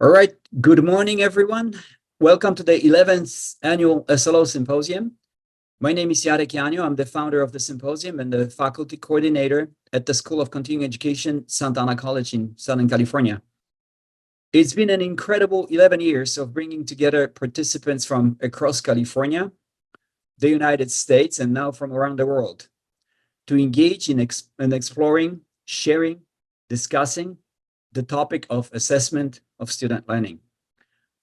All right, good morning, everyone. Welcome to the 11th Annual SLO Symposium. My name is Jarek Janio. I'm the founder of the Symposium and the faculty coordinator at the School of Continuing Education, Santa Ana College in Southern California. It's been an incredible 11 years of bringing together participants from across California, the United States, and now from around the world to engage in exploring, sharing, discussing the topic of assessment of student learning.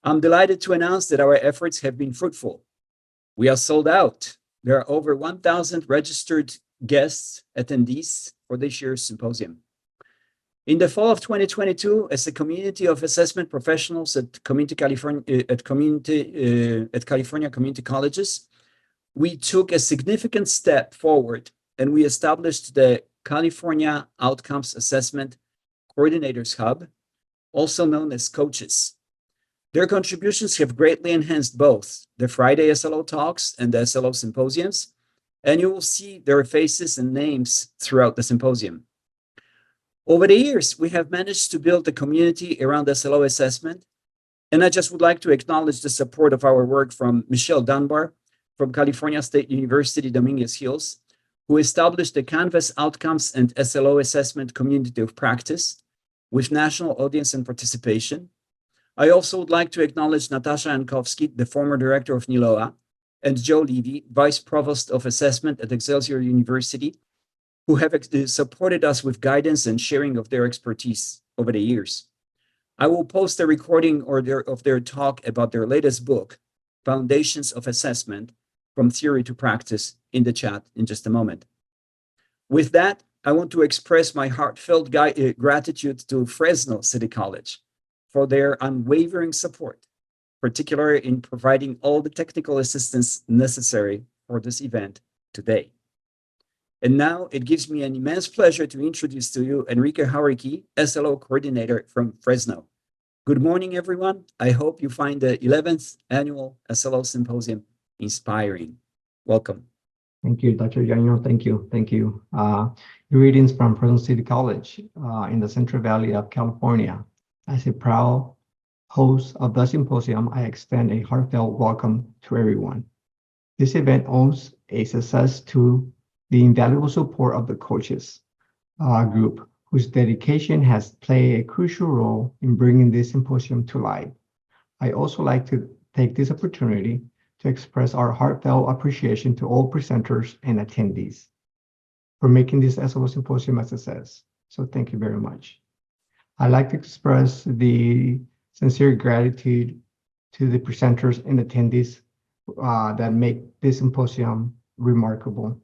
I'm delighted to announce that our efforts have been fruitful. We are sold out. There are over 1,000 registered guests, attendees for this year's symposium. In the fall of 2022, as a community of assessment professionals at California Community Colleges, we took a significant step forward and we established the California Outcomes Assessment Coordinators Hub, also known as COACHES. Their contributions have greatly enhanced both the Friday SLO talks and the SLO symposiums, and you will see their faces and names throughout the symposium. Over the years, we have managed to build a community around SLO assessment, and I just would like to acknowledge the support of our work from Michelle Dunbar from California State University, Dominguez Hills, who established the Canvas Outcomes and SLO Assessment Community of Practice with national audience and participation. I also would like to acknowledge Natasha Jankowski, the former director of NILOA, and Joe Levy, Vice Provost of Assessment at Excelsior University, who have supported us with guidance and sharing of their expertise over the years. I will post a recording of their talk about their latest book, Foundations of Assessment, From Theory to Practice, in the chat in just a moment. With that, I want to express my heartfelt gratitude to Fresno City College for their unwavering support, particularly in providing all the technical assistance necessary for this event today. And now it gives me an immense pleasure to introduce to you Enrique Jauregui, SLO coordinator from Fresno. Good morning, everyone. I hope you find the 11th Annual SLO Symposium inspiring. Welcome. Thank you, Dr. Janio. Thank you. Thank you. Greetings from Fresno City College in the Central Valley of California. As a proud host of the symposium, I extend a heartfelt welcome to everyone. This event owes a success to the invaluable support of the coaches group, whose dedication has played a crucial role in bringing this symposium to life. I also like to take this opportunity to express our heartfelt appreciation to all presenters and attendees for making this SLO symposium a success. So thank you very much. I'd like to express the sincere gratitude to the presenters and attendees that make this symposium remarkable.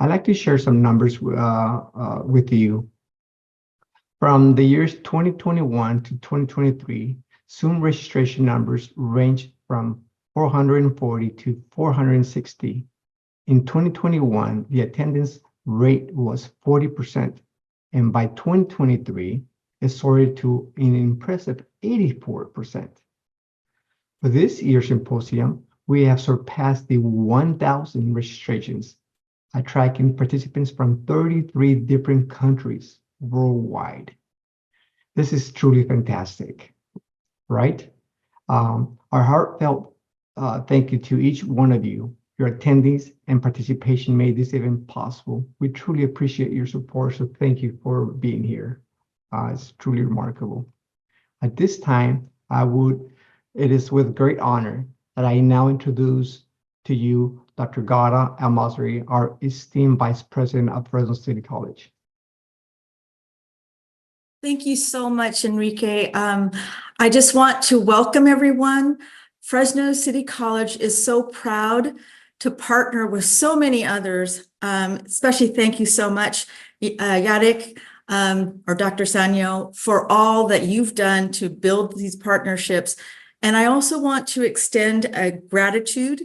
I'd like to share some numbers with you. From the years 2021 to 2023, Zoom registration numbers ranged from 440 to 460. In 2021, the attendance rate was 40%, and by 2023, it soared to an impressive 84%. For this year's symposium, we have surpassed the 1,000 registrations, attracting participants from 33 different countries worldwide. This is truly fantastic, right? Our heartfelt thank you to each one of you. Your attendees and participation made this event possible. We truly appreciate your support, so thank you for being here. It's truly remarkable. At this time, it is with great honor that I now introduce to you Dr. Ghada Al-Masri, our esteemed Vice President of Fresno City College. Thank you so much, Enrique. I just want to welcome everyone. Fresno City College is so proud to partner with so many others. Especially thank you so much, Jarek, or Dr. Sanyo, for all that you've done to build these partnerships. And I also want to extend a gratitude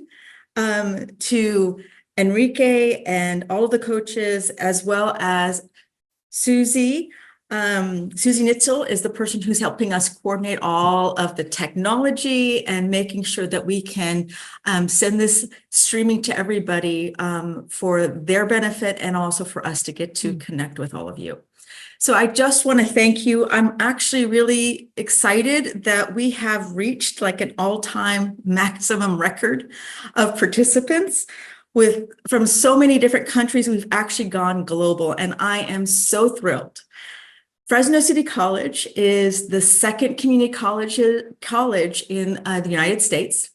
to Enrique and all of the coaches, as well as Susie. Susie Nitzel is the person who's helping us coordinate all of the technology and making sure that we can send this streaming to everybody for their benefit and also for us to get to connect with all of you. So I just want to thank you. I'm actually really excited that we have reached like an all-time maximum record of participants from so many different countries. We've actually gone global, and I am so thrilled. Fresno City College is the second community college in the United States.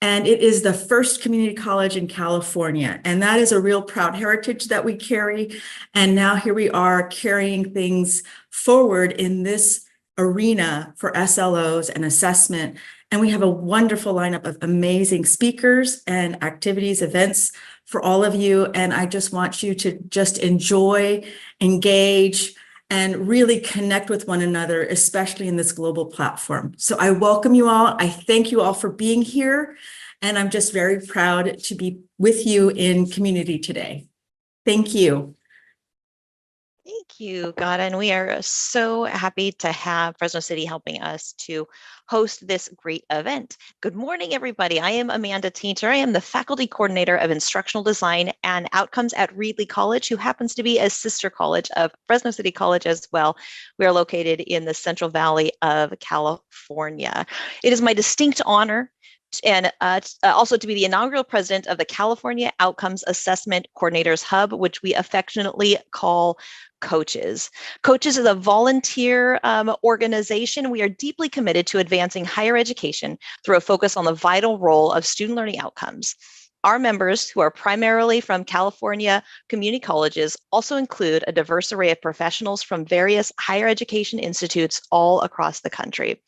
And it is the first community college in California. And that is a real proud heritage that we carry. And now here we are carrying things forward in this arena for SLOs and assessment. And we have a wonderful lineup of amazing speakers and activities, events for all of you. And I just want you to just enjoy, engage, and really connect with one another, especially in this global platform. So I welcome you all. I thank you all for being here. And I'm just very proud to be with you in community today. Thank you. Thank you, Gada. And we are so happy to have Fresno City helping us to host this great event. Good morning, everybody. I am Amanda Tainter. I am the faculty coordinator of instructional design and outcomes at Reedley College, who happens to be a sister college of Fresno City College as well. We are located in the Central Valley of California. It is my distinct honor and also to be the inaugural president of the California Outcomes Assessment Coordinators Hub, which we affectionately call COACHES. COACHES is a volunteer organization. We are deeply committed to advancing higher education through a focus on the vital role of student learning outcomes. Our members, who are primarily from California community colleges, also include a diverse array of professionals from various higher education institutes all across the country.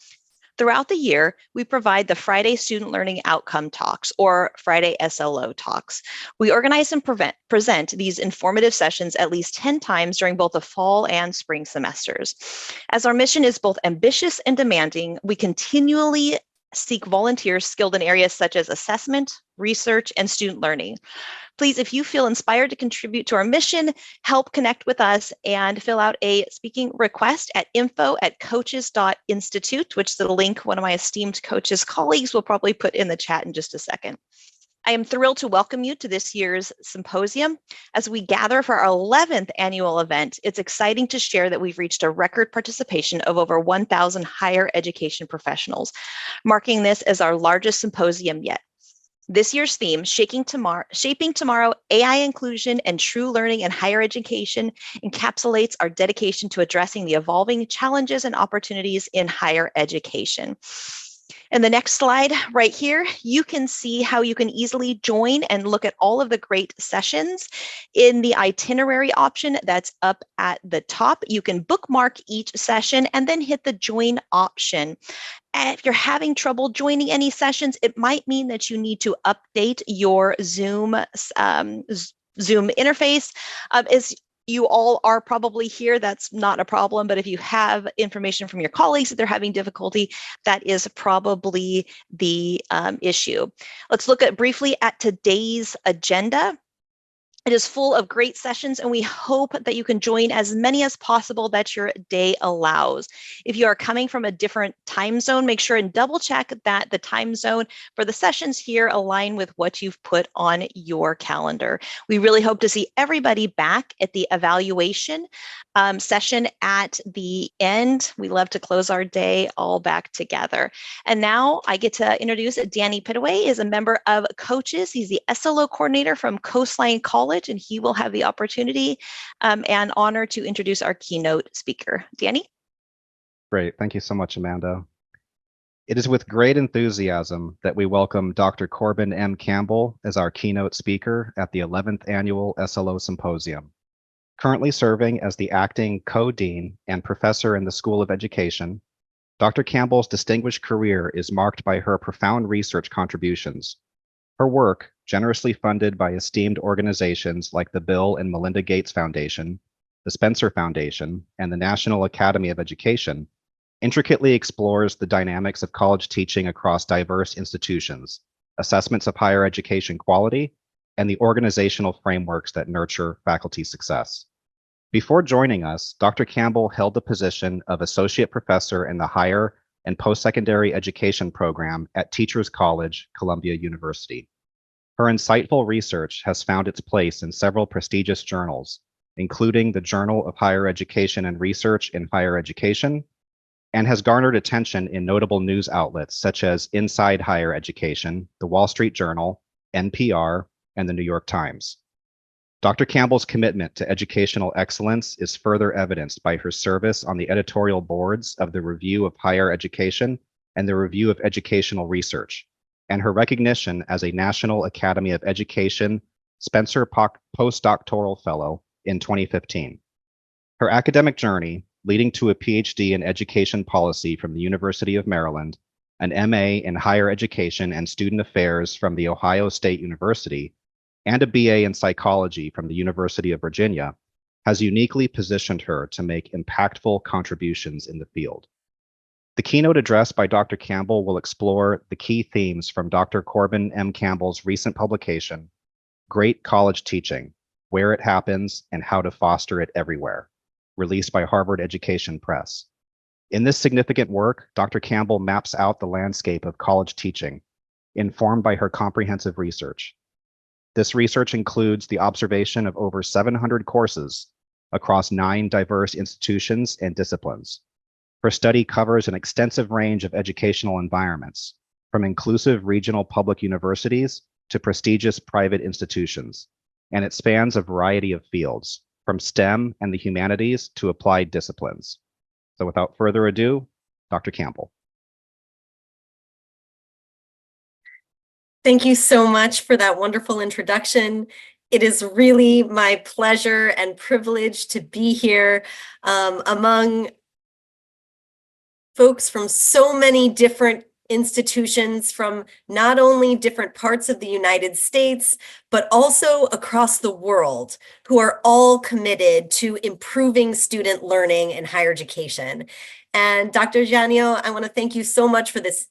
Throughout the year, we provide the Friday Student Learning Outcome Talks, or Friday SLO Talks. We organize and present these informative sessions at least 10 times during both the fall and spring semesters. As our mission is both ambitious and demanding, we continually seek volunteers skilled in areas such as assessment, research, and student learning. Please, if you feel inspired to contribute to our mission, help connect with us and fill out a speaking request at info@coaches.institute, which is the link one of my esteemed COACHES colleagues will probably put in the chat in just a second. I am thrilled to welcome you to this year's symposium. As we gather for our 11th annual event, it's exciting to share that we've reached a record participation of over 1,000 higher education professionals, marking this as our largest symposium yet. This year's theme, Shaping Tomorrow, AI Inclusion and True Learning in Higher Education, encapsulates our dedication to addressing the evolving challenges and opportunities in higher education. In the next slide right here, you can see how you can easily join and look at all of the great sessions in the itinerary option that's up at the top. You can bookmark each session and then hit the join option. And if you're having trouble joining any sessions, it might mean that you need to update your Zoom interface. As you all are probably here, that's not a problem. But if you have information from your colleagues that they're having difficulty, that is probably the issue. Let's look briefly at today's agenda. It is full of great sessions, and we hope that you can join as many as possible that your day allows. If you are coming from a different time zone, make sure and double check that the time zone for the sessions here align with what you've put on your calendar. We really hope to see everybody back at the evaluation session at the end. We love to close our day all back together. And now I get to introduce Danny Pitaway, is a member of COACHES. He's the SLO coordinator from Coastline College, and he will have the opportunity and honor to introduce our keynote speaker. Danny? Great. Thank you so much, Amanda. It is with great enthusiasm that we welcome Dr. Corbin M. Campbell as our keynote speaker at the 11th Annual SLO Symposium. Currently serving as the acting co-dean and professor in the School of Education, Dr. Campbell's distinguished career is marked by her profound research contributions. Her work, generously funded by esteemed organizations like the Bill and Melinda Gates Foundation, the Spencer Foundation, and the National Academy of Education, intricately explores the dynamics of college teaching across diverse institutions, assessments of higher education quality, and the organizational frameworks that nurture faculty success. Before joining us, Dr. Campbell held the position of Associate Professor in the Higher and Postsecondary Education Program at Teachers College, Columbia University. Her insightful research has found its place in several prestigious journals, including the Journal of Higher Education and Research in Higher Education, and has garnered attention in notable news outlets such as Inside Higher Education, The Wall Street Journal, NPR, and The New York Times. Dr. Campbell's commitment to educational excellence is further evidenced by her service on the editorial boards of the Review of Higher Education and the Review of Educational Research, and her recognition as a National Academy of Education Spencer Postdoctoral Fellow in 2015. Her academic journey, leading to a PhD in education policy from the University of Maryland, an MA in higher education and student affairs from the Ohio State University, and a BA in psychology from the University of Virginia, has uniquely positioned her to make impactful contributions in the field. The keynote address by Dr. Campbell will explore the key themes from Dr. Corbin M. Campbell's recent publication, Great College Teaching, Where It Happens and How to Foster It Everywhere, released by Harvard Education Press. In this significant work, Dr. Campbell maps out the landscape of college teaching, informed by her comprehensive research. This research includes the observation of over 700 courses across 9 diverse institutions and disciplines. Her study covers an extensive range of educational environments, from inclusive regional public universities to prestigious private institutions, and it spans a variety of fields, from STEM and the humanities to applied disciplines. So without further ado, Dr. Campbell. Thank you so much for that wonderful introduction. It is really my pleasure and privilege to be here among folks from so many different institutions from not only different parts of the United States, but also across the world, who are all committed to improving student learning in higher education. And Dr. Janio, I want to thank you so much for this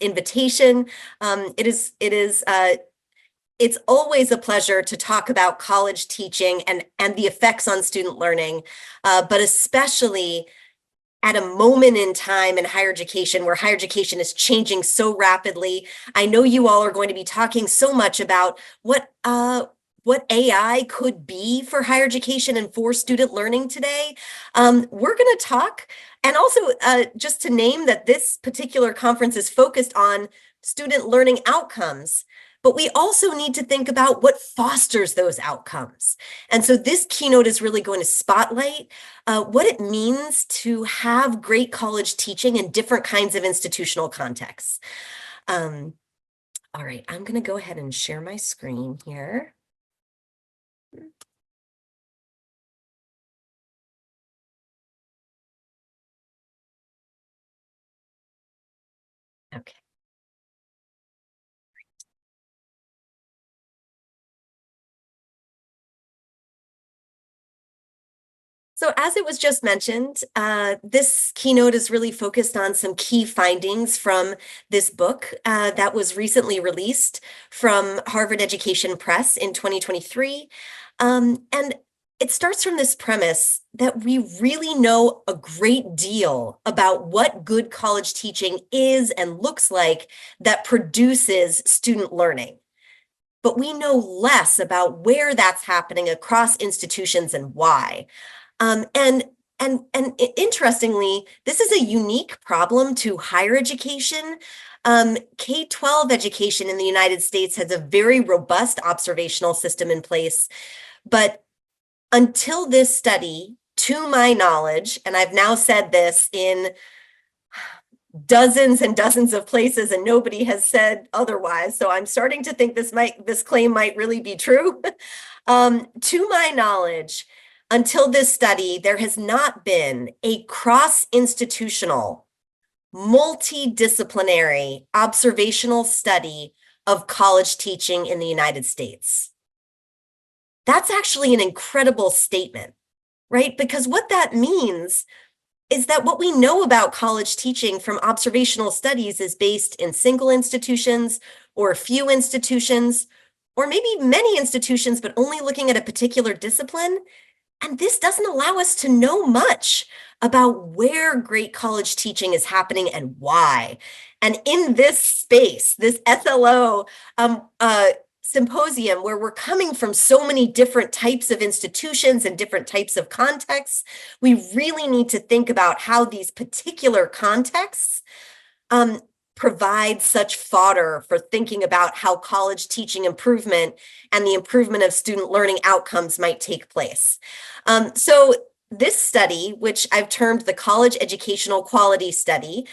invitation. It's always a pleasure to talk about college teaching and the effects on student learning, but especially at a moment in time in higher education where higher education is changing so rapidly. I know you all are going to be talking so much about what AI could be for higher education and for student learning today. We're going to talk, and also just to name that this particular conference is focused on student learning outcomes, but we also need to think about what fosters those outcomes. And so this keynote is really going to spotlight what it means to have great college teaching in different kinds of institutional contexts. All right, I'm going to go ahead and share my screen here. Okay. So as it was just mentioned, this keynote is really focused on some key findings from this book that was recently released from Harvard Education Press in 2023. And it starts from this premise that we really know a great deal about what good college teaching is and looks like that produces student learning. But we know less about where that's happening across institutions and why. And interestingly, this is a unique problem to higher education. K-12 education in the United States has a very robust observational system in place, but until this study, to my knowledge, and I've now said this in dozens and dozens of places and nobody has said otherwise, so I'm starting to think this claim might really be true. To my knowledge, until this study, there has not been a cross-institutional, multidisciplinary observational study of college teaching in the United States. That's actually an incredible statement, right? Because what that means is that what we know about college teaching from observational studies is based in single institutions or a few institutions, or maybe many institutions, but only looking at a particular discipline. And this doesn't allow us to know much about where great college teaching is happening and why. And in this space, this SLO symposium where we're coming from so many different types of institutions and different types of contexts, we really need to think about how these particular contexts provide such fodder for thinking about how college teaching improvement and the improvement of student learning outcomes might take place. So this study, which I've termed the College Educational Quality Study,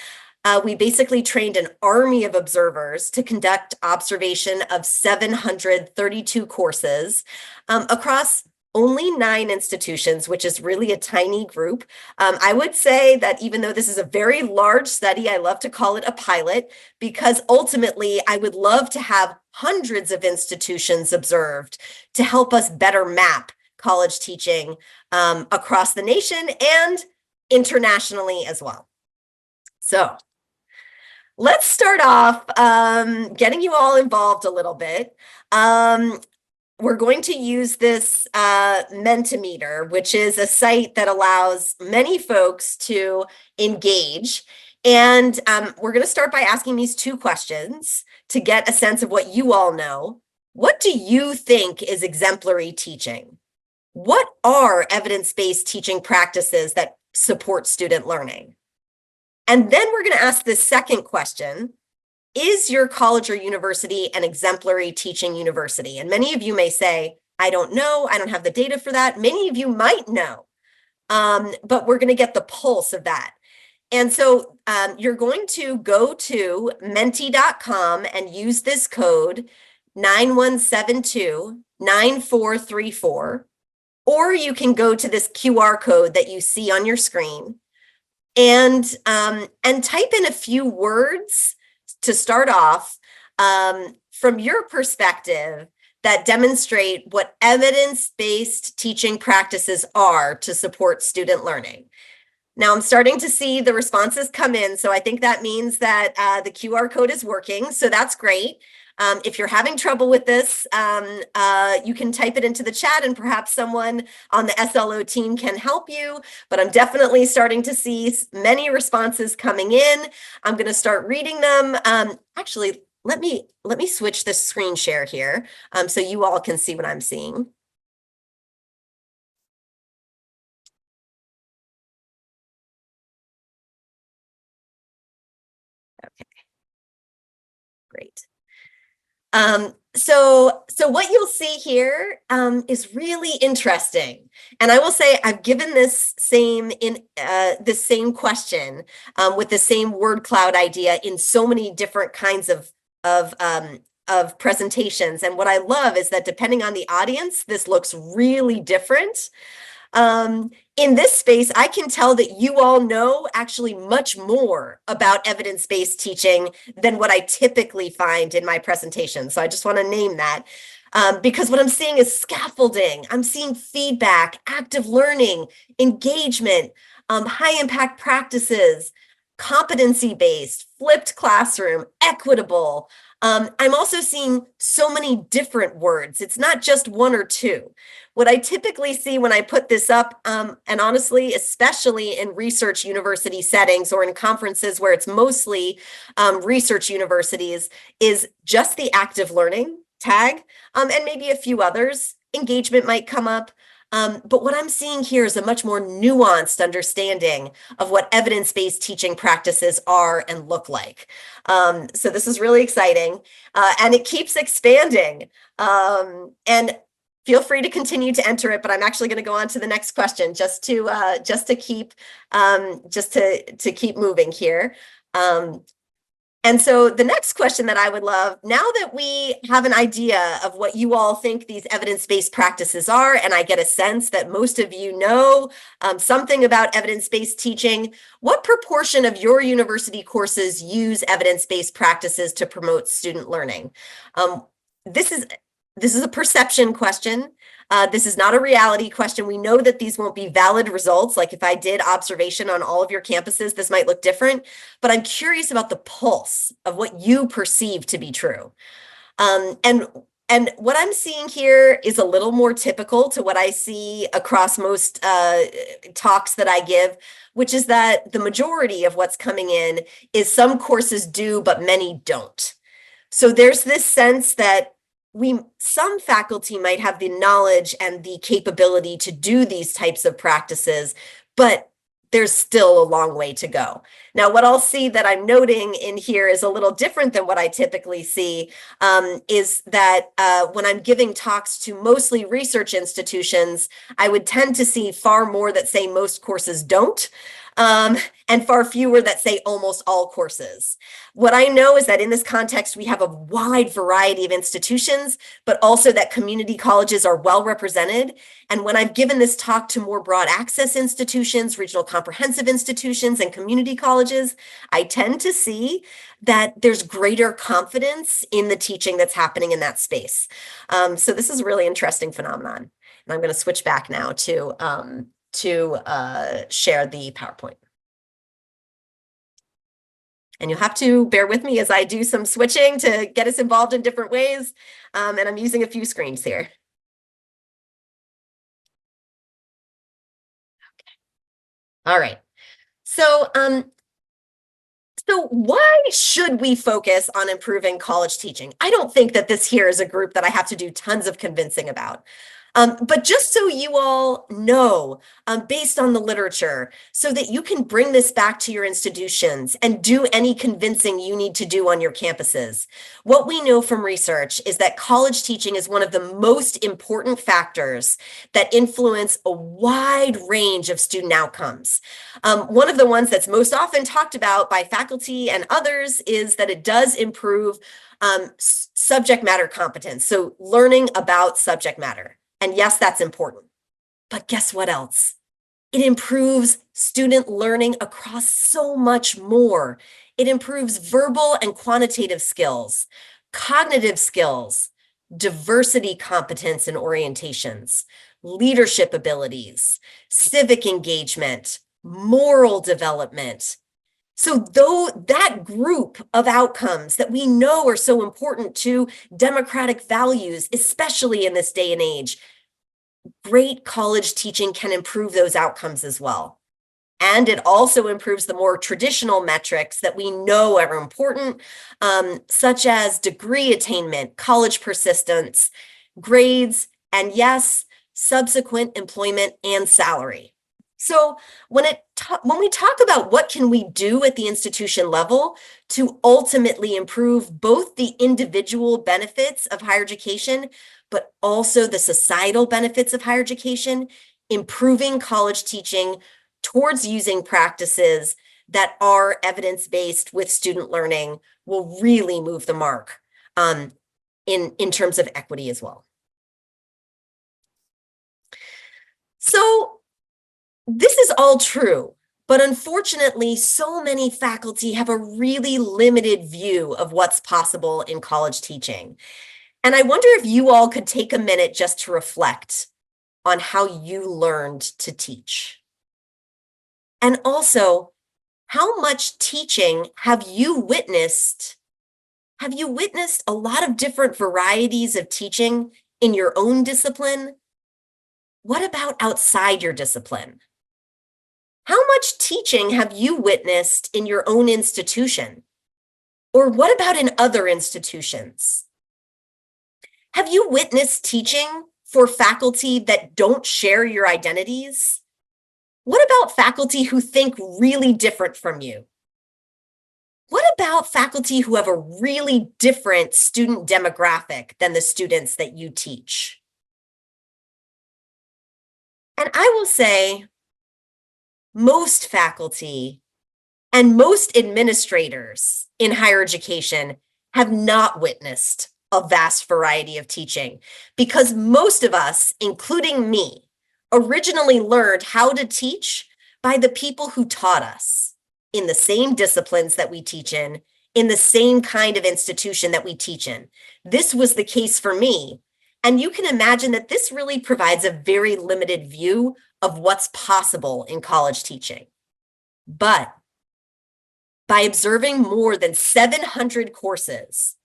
we basically trained an army of observers to conduct observation of 732 courses across only 9 institutions, which is really a tiny group. I would say that even though this is a very large study, I love to call it a pilot, because ultimately I would love to have hundreds of institutions observed to help us better map college teaching across the nation and internationally as well. So let's start off getting you all involved a little bit. We're going to use this Mentimeter, which is a site that allows many folks to engage. And we're going to start by asking these 2 questions to get a sense of what you all know. What do you think is exemplary teaching? What are evidence-based teaching practices that support student learning? And then we're going to ask this second question. Is your college or university an exemplary teaching university? And many of you may say, I don't know, I don't have the data for that. Many of you might know, but we're going to get the pulse of that. And so you're going to go to menti.com and use this code 9172-9434, or you can go to this QR code that you see on your screen and type in a few words to start off from your perspective that demonstrate what evidence-based teaching practices are to support student learning. Now I'm starting to see the responses come in, so I think that means that the QR code is working, so that's great. If you're having trouble with this, you can type it into the chat and perhaps someone on the SLO team can help you, but I'm definitely starting to see many responses coming in. I'm going to start reading them. Actually, let me switch the screen share here so you all can see what I'm seeing. Okay, great. So what you'll see here is really interesting, and I will say I've given this same question with the same word cloud idea in so many different kinds of presentations. And what I love is that depending on the audience, this looks really different. In this space, I can tell that you all know actually much more about evidence-based teaching than what I typically find in my presentation. So I just want to name that because what I'm seeing is scaffolding. I'm seeing feedback, active learning, engagement, high impact practices, competency-based, flipped classroom, equitable. I'm also seeing so many different words. It's not just 1 or 2. What I typically see when I put this up, and honestly, especially in research university settings or in conferences where it's mostly research universities, is just the active learning tag, and maybe a few others. Engagement might come up. But what I'm seeing here is a much more nuanced understanding of what evidence-based teaching practices are and look like. So this is really exciting, and it keeps expanding. And feel free to continue to enter it, but I'm actually going to go on to the next question just to keep moving here. And so the next question that I would love, now that we have an idea of what you all think these evidence-based practices are, and I get a sense that most of you know something about evidence-based teaching, what proportion of your university courses use evidence-based practices to promote student learning? This is a perception question. This is not a reality question. We know that these won't be valid results. Like if I did observation on all of your campuses, this might look different, but I'm curious about the pulse of what you perceive to be true. And what I'm seeing here is a little more typical to what I see across most talks that I give, which is that the majority of what's coming in is some courses do, but many don't. So there's this sense that some faculty might have the knowledge and the capability to do these types of practices, but there's still a long way to go. Now, what I'll see that I'm noting in here is a little different than what I typically see, is that when I'm giving talks to mostly research institutions, I would tend to see far more that say most courses don't, and far fewer that say almost all courses. What I know is that in this context, we have a wide variety of institutions, but also that community colleges are well represented. And when I've given this talk to more broad access institutions, regional comprehensive institutions, and community colleges, I tend to see that there's greater confidence in the teaching that's happening in that space. So this is a really interesting phenomenon. And I'm going to switch back now to share the PowerPoint. And you'll have to bear with me as I do some switching to get us involved in different ways. And I'm using a few screens here. Okay. All right. So why should we focus on improving college teaching? I don't think that this here is a group that I have to do tons of convincing about. But just so you all know, based on the literature, so that you can bring this back to your institutions and do any convincing you need to do on your campuses. What we know from research is that college teaching is one of the most important factors that influence a wide range of student outcomes. One of the ones that's most often talked about by faculty and others is that it does improve subject matter competence, so learning about subject matter. And yes, that's important. But guess what else? It improves student learning across so much more. It improves verbal and quantitative skills, cognitive skills, diversity competence and orientations, leadership abilities, civic engagement, moral development. So though that group of outcomes that we know are so important to democratic values, especially in this day and age, great college teaching can improve those outcomes as well. And it also improves the more traditional metrics that we know are important, such as degree attainment, college persistence, grades, and yes, subsequent employment and salary. So when we talk about what can we do at the institution level to ultimately improve both the individual benefits of higher education, but also the societal benefits of higher education, improving college teaching towards using practices that are evidence-based with student learning will really move the mark in terms of equity as well. So this is all true, but unfortunately, so many faculty have a really limited view of what's possible in college teaching. And I wonder if you all could take a minute just to reflect on how you learned to teach. And also, how much teaching have you witnessed? Have you witnessed a lot of different varieties of teaching in your own discipline? What about outside your discipline? How much teaching have you witnessed in your own institution? Or what about in other institutions? Have you witnessed teaching for faculty that don't share your identities? What about faculty who think really different from you? What about faculty who have a really different student demographic than the students that you teach? And I will say, most faculty and most administrators in higher education have not witnessed a vast variety of teaching because most of us, including me, originally learned how to teach by the people who taught us in the same disciplines that we teach in the same kind of institution that we teach in. This was the case for me. And you can imagine that this really provides a very limited view of what's possible in college teaching. But by observing more than 700 courses,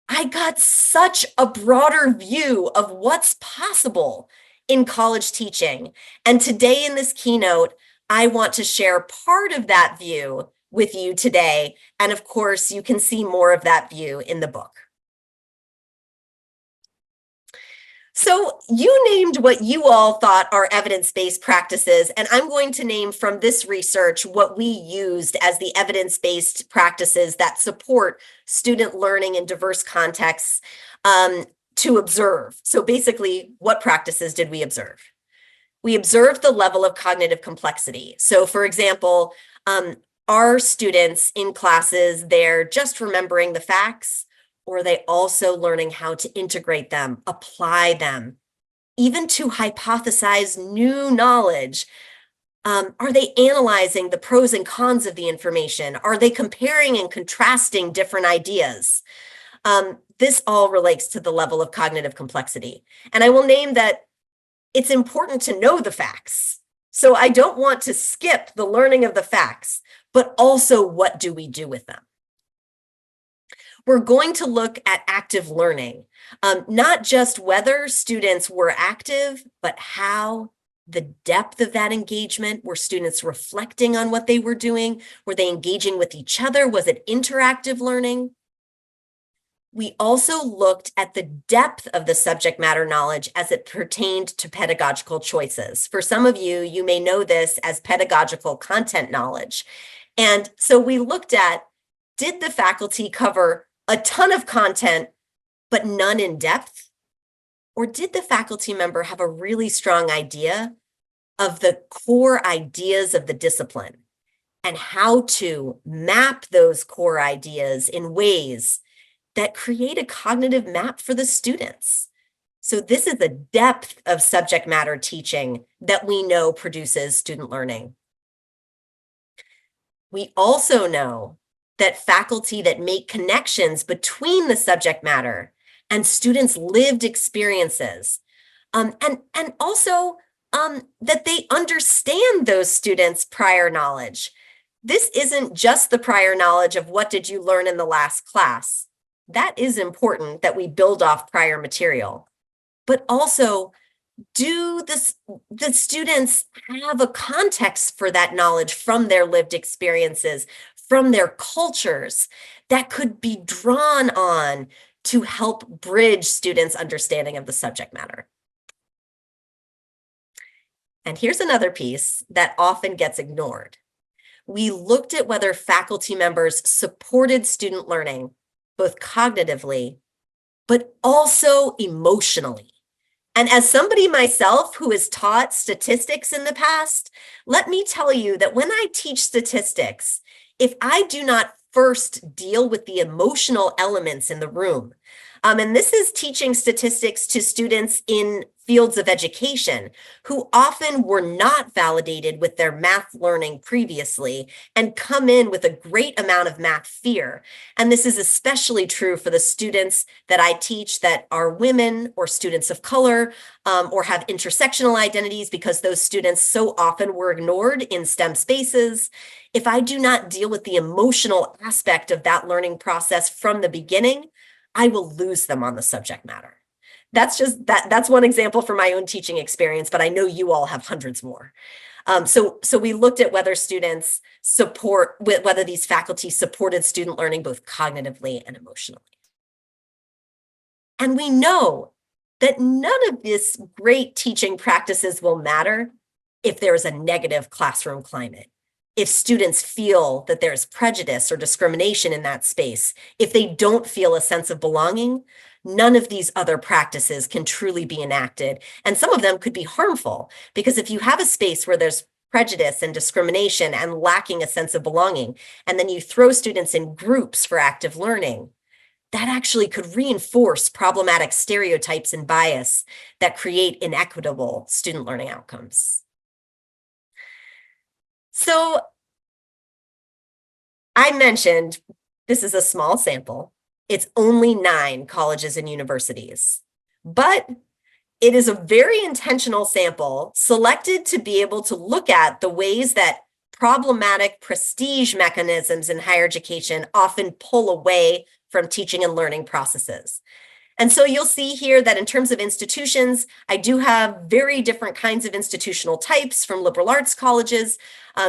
I got such a broader view of what's possible in college teaching. And today in this keynote, I want to share part of that view with you today. And of course, you can see more of that view in the book. So you named what you all thought are evidence-based practices, and I'm going to name from this research what we used as the evidence-based practices that support student learning in diverse contexts to observe. So basically, what practices did we observe? We observed the level of cognitive complexity. So for example, are students in classes, they're just remembering the facts, or are they also learning how to integrate them, apply them, even to hypothesize new knowledge? Are they analyzing the pros and cons of the information? Are they comparing and contrasting different ideas? This all relates to the level of cognitive complexity. And I will name that it's important to know the facts. So I don't want to skip the learning of the facts, but also what do we do with them? We're going to look at active learning, not just whether students were active, but how, the depth of that engagement. Were students reflecting on what they were doing? Were they engaging with each other? Was it interactive learning? We also looked at the depth of the subject matter knowledge as it pertained to pedagogical choices. For some of you, you may know this as pedagogical content knowledge. And so we looked at, did the faculty cover a ton of content, but none in depth? Or did the faculty member have a really strong idea of the core ideas of the discipline and how to map those core ideas in ways that create a cognitive map for the students? So this is the depth of subject matter teaching that we know produces student learning. We also know that faculty that make connections between the subject matter and students' lived experiences, and also that they understand those students' prior knowledge. This isn't just the prior knowledge of what did you learn in the last class. That is important that we build off prior material, but also do the students have a context for that knowledge from their lived experiences, from their cultures that could be drawn on to help bridge students' understanding of the subject matter? And here's another piece that often gets ignored. We looked at whether faculty members supported student learning, both cognitively, but also emotionally. And as somebody myself who has taught statistics in the past, let me tell you that when I teach statistics, if I do not first deal with the emotional elements in the room, and this is teaching statistics to students in fields of education who often were not validated with their math learning previously and come in with a great amount of math fear. And this is especially true for the students that I teach that are women or students of color or have intersectional identities, because those students so often were ignored in STEM spaces. If I do not deal with the emotional aspect of that learning process from the beginning, I will lose them on the subject matter. That's one example from my own teaching experience, but I know you all have hundreds more. So we looked at whether whether these faculty supported student learning both cognitively and emotionally. And we know that none of these great teaching practices will matter if there is a negative classroom climate, if students feel that there's prejudice or discrimination in that space, if they don't feel a sense of belonging. None of these other practices can truly be enacted. And some of them could be harmful, because if you have a space where there's prejudice and discrimination and lacking a sense of belonging, and then you throw students in groups for active learning, that actually could reinforce problematic stereotypes and bias that create inequitable student learning outcomes. So I mentioned this is a small sample. It's only 9 colleges and universities, but it is a very intentional sample selected to be able to look at the ways that problematic prestige mechanisms in higher education often pull away from teaching and learning processes. And so you'll see here that in terms of institutions, I do have very different kinds of institutional types, from liberal arts colleges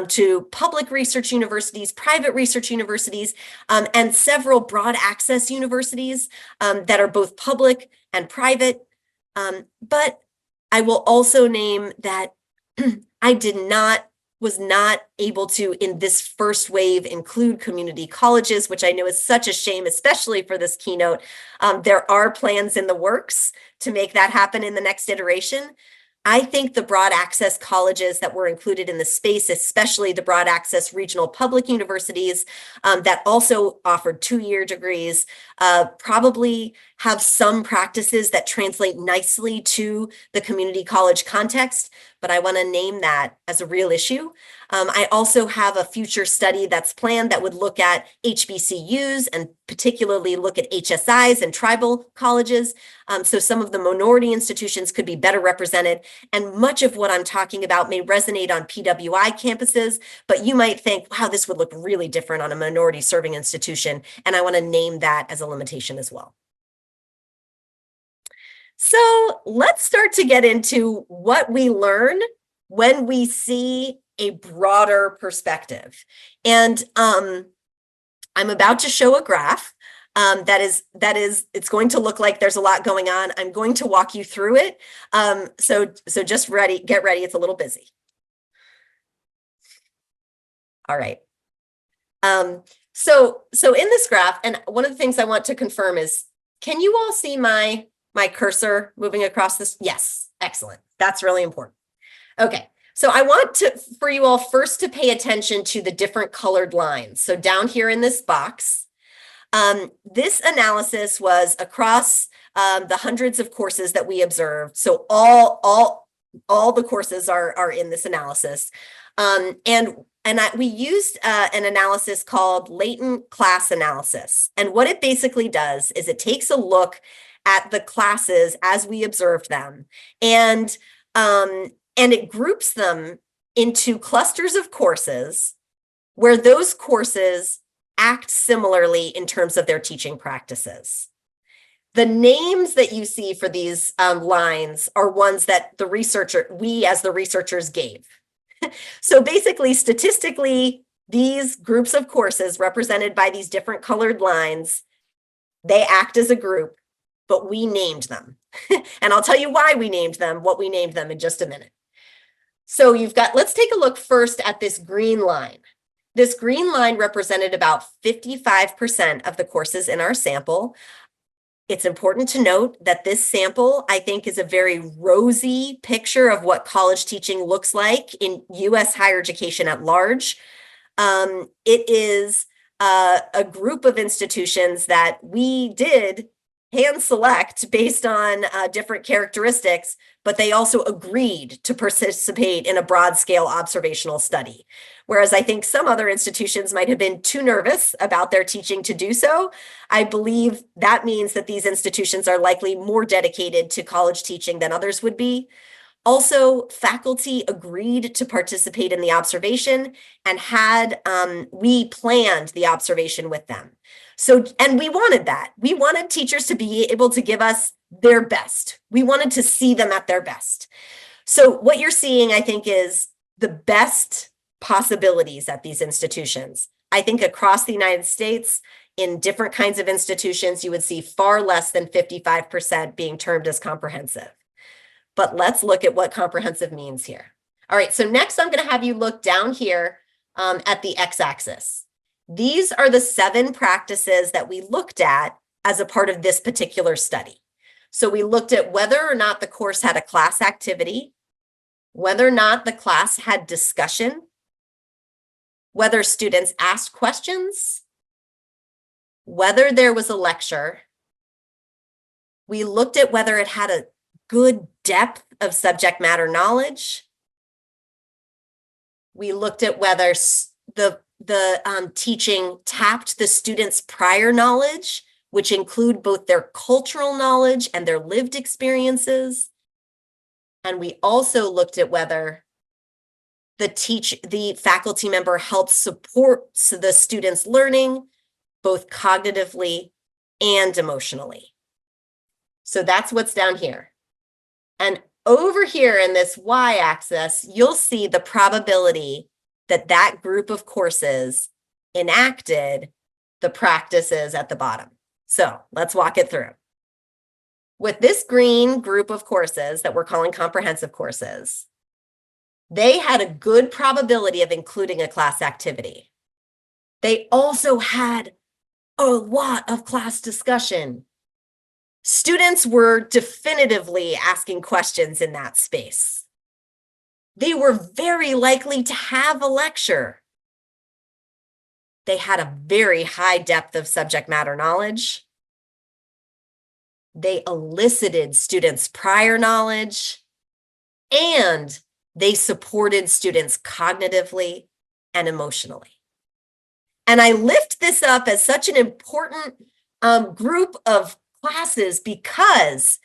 to public research universities, private research universities, and several broad access universities that are both public and private. But I will also name that I was not able to, in this first wave, include community colleges, which I know is such a shame, especially for this keynote. There are plans in the works to make that happen in the next iteration. I think the broad access colleges that were included in the space, especially the broad access regional public universities that also offered 2-year degrees, probably have some practices that translate nicely to the community college context, but I want to name that as a real issue. I also have a future study that's planned that would look at HBCUs and particularly look at HSIs and tribal colleges. So some of the minority institutions could be better represented. And much of what I'm talking about may resonate on PWI campuses, but you might think, wow, this would look really different on a minority serving institution. And I want to name that as a limitation as well. So let's start to get into what we learn when we see a broader perspective. And I'm about to show a graph it's going to look like there's a lot going on. I'm going to walk you through it. So just get ready. It's a little busy. All right. So in this graph, and one of the things I want to confirm is, can you all see my cursor moving across this? Yes, excellent. That's really important. Okay. So I want for you all first to pay attention to the different colored lines. So down here in this box, this analysis was across the hundreds of courses that we observed. So all the courses are in this analysis. We used an analysis called latent class analysis. And what it basically does is it takes a look at the classes as we observed them, and it groups them into clusters of courses where those courses act similarly in terms of their teaching practices. The names that you see for these lines are ones that we as the researchers gave. So basically, statistically, these groups of courses represented by these different colored lines, they act as a group, but we named them. And I'll tell you why we named them, what we named them in just a minute. So let's take a look first at this green line. This green line represented about 55% of the courses in our sample. It's important to note that this sample, I think, is a very rosy picture of what college teaching looks like in U.S. higher education at large. It is a group of institutions that we did hand select based on different characteristics, but they also agreed to participate in a broad scale observational study. Whereas I think some other institutions might have been too nervous about their teaching to do so. I believe that means that these institutions are likely more dedicated to college teaching than others would be. Also, faculty agreed to participate in the observation and we planned the observation with them. And we wanted that. We wanted teachers to be able to give us their best. We wanted to see them at their best. So what you're seeing, I think, is the best possibilities at these institutions. I think across the United States, in different kinds of institutions, you would see far less than 55% being termed as comprehensive. But let's look at what comprehensive means here. All right, so next I'm going to have you look down here at the x-axis. These are the 7 practices that we looked at as a part of this particular study. So we looked at whether or not the course had a class activity, whether or not the class had discussion, whether students asked questions, whether there was a lecture. We looked at whether it had a good depth of subject matter knowledge. We looked at whether the teaching tapped the students' prior knowledge, which include both their cultural knowledge and their lived experiences. And we also looked at whether the faculty member helped support the students' learning, both cognitively and emotionally. So that's what's down here. And over here in this y-axis, you'll see the probability that that group of courses enacted the practices at the bottom. So let's walk it through. with this green group of courses that we're calling comprehensive courses, they had a good probability of including a class activity. They also had a lot of class discussion. Students were definitively asking questions in that space. They were very likely to have a lecture. They had a very high depth of subject matter knowledge. They elicited students' prior knowledge, and they supported students cognitively and emotionally. And I lift this up as such an important group of classes because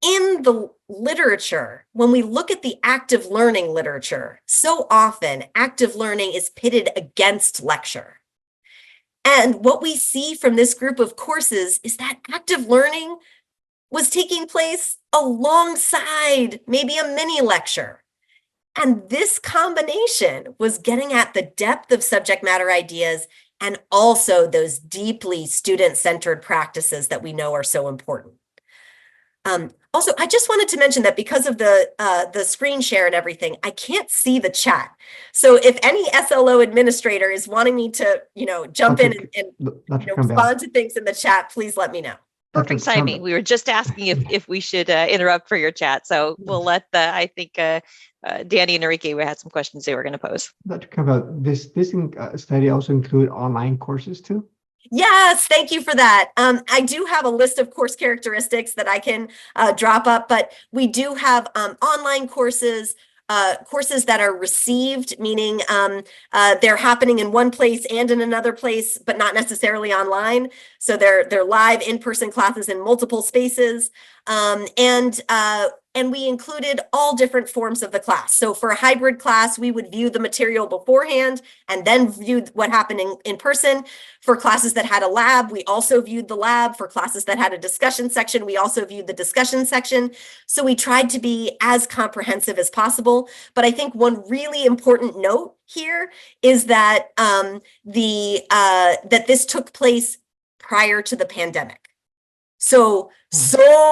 in the literature, when we look at the active learning literature, so often active learning is pitted against lecture. And what we see from this group of courses is that active learning was taking place alongside maybe a mini lecture. And this combination was getting at the depth of subject matter ideas and also those deeply student-centered practices that we know are so important. Also, I just wanted to mention that because of the screen share and everything, I can't see the chat. So if any SLO administrator is wanting me to, jump in and respond to things in the chat, please let me know. Perfect timing. We were just asking if we should interrupt for your chat. So we'll let I think Danny and Enrique had some questions they were going to pose. Dr. Campbell, this study also include online courses too? Yes, thank you for that. I do have a list of course characteristics that I can drop up, but we do have online courses, courses that are received, meaning they're happening in one place and in another place, but not necessarily online. So they're live in-person classes in multiple spaces. And we included all different forms of the class. So for a hybrid class, we would view the material beforehand and then view what happened in person. For classes that had a lab, we also viewed the lab. For classes that had a discussion section, we also viewed the discussion section. So we tried to be as comprehensive as possible. But I think one really important note here is that that this took place prior to the pandemic. So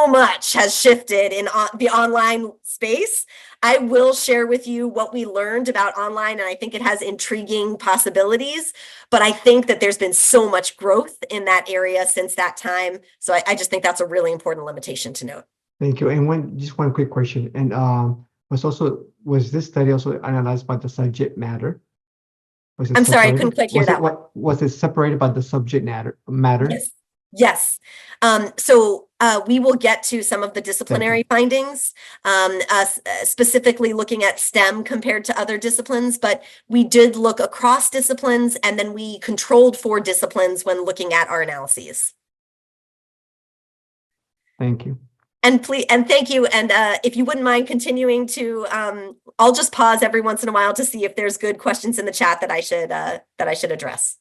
much has shifted in the online space. I will share with you what we learned about online, and I think it has intriguing possibilities, but I think that there's been so much growth in that area since that time. So I just think that's a really important limitation to note. Thank you. And just one quick question. And was this study also analyzed by the subject matter? I'm sorry, I couldn't quite hear that. Was it separated by the subject matter? Yes. So we will get to some of the disciplinary findings, specifically looking at STEM compared to other disciplines, but we did look across disciplines and then we controlled for disciplines when looking at our analyses. Thank you. And thank you. And if you wouldn't mind continuing to, I'll just pause every once in a while to see if there's good questions in the chat that I should address.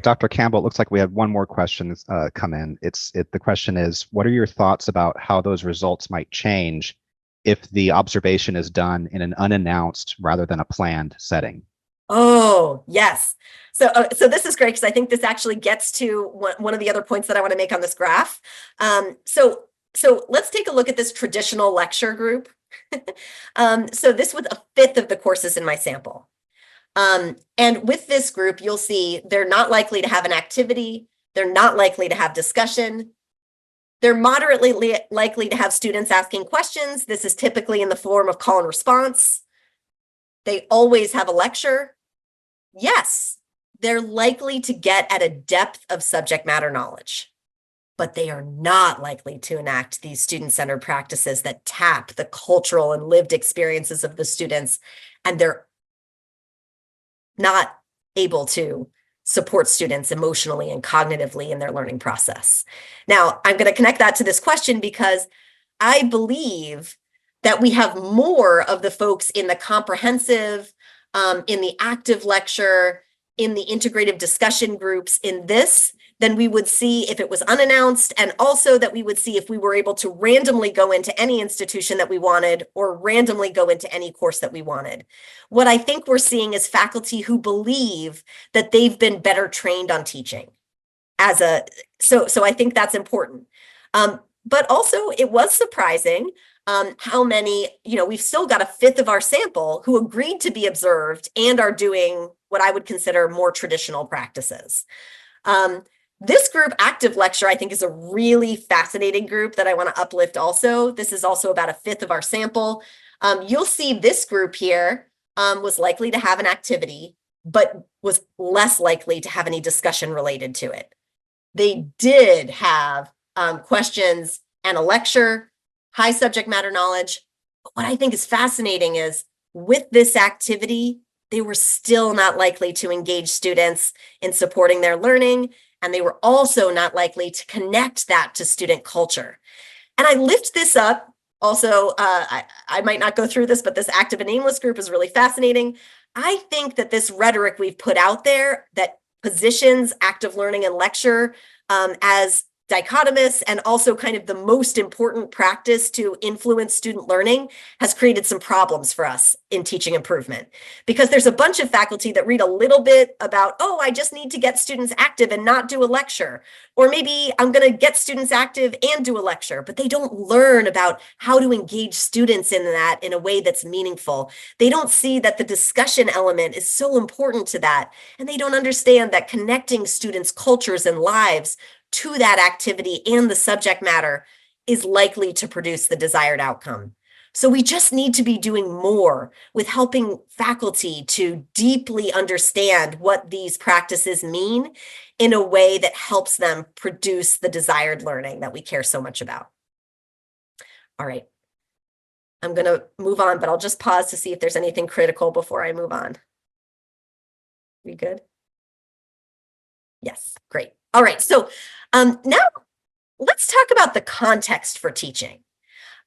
Dr. Campbell, it looks like we have one more question come in. The question is, what are your thoughts about how those results might change if the observation is done in an unannounced rather than a planned setting? Oh, yes. So this is great because I think this actually gets to one of the other points that I want to make on this graph. So let's take a look at this traditional lecture group. So this was a fifth of the courses in my sample. And with this group, you'll see they're not likely to have an activity. They're not likely to have discussion. They're moderately likely to have students asking questions. This is typically in the form of call and response. They always have a lecture. Yes, they're likely to get at a depth of subject matter knowledge, but they are not likely to enact these student-centered practices that tap the cultural and lived experiences of the students, and they're not able to support students emotionally and cognitively in their learning process. Now, I'm going to connect that to this question because I believe that we have more of the folks in the comprehensive, in the active lecture, in the integrative discussion groups in this than we would see if it was unannounced, and also that we would see if we were able to randomly go into any institution that we wanted or randomly go into any course that we wanted. What I think we're seeing is faculty who believe that they've been better trained on teaching. So I think that's important. But also it was surprising how many, we've still got a fifth of our sample who agreed to be observed and are doing what I would consider more traditional practices. This group, active lecture, I think is a really fascinating group that I want to uplift also. This is also about a fifth of our sample. You'll see this group here was likely to have an activity, but was less likely to have any discussion related to it. They did have questions and a lecture, high subject matter knowledge. But what I think is fascinating is with this activity, they were still not likely to engage students in supporting their learning, and they were also not likely to connect that to student culture. And I lift this up. Also, I might not go through this, but this active and aimless group is really fascinating. I think that this rhetoric we've put out there that positions active learning and lecture as dichotomous and also kind of the most important practice to influence student learning has created some problems for us in teaching improvement, because there's a bunch of faculty that read a little bit about, oh, I just need to get students active and not do a lecture, or maybe I'm going to get students active and do a lecture, but they don't learn about how to engage students in that in a way that's meaningful. They don't see that the discussion element is so important to that, and they don't understand that connecting students' cultures and lives to that activity and the subject matter is likely to produce the desired outcome. So we just need to be doing more with helping faculty to deeply understand what these practices mean in a way that helps them produce the desired learning that we care so much about. All right. I'm going to move on, but I'll just pause to see if there's anything critical before I move on. We good? Yes, great. All right. So now let's talk about the context for teaching.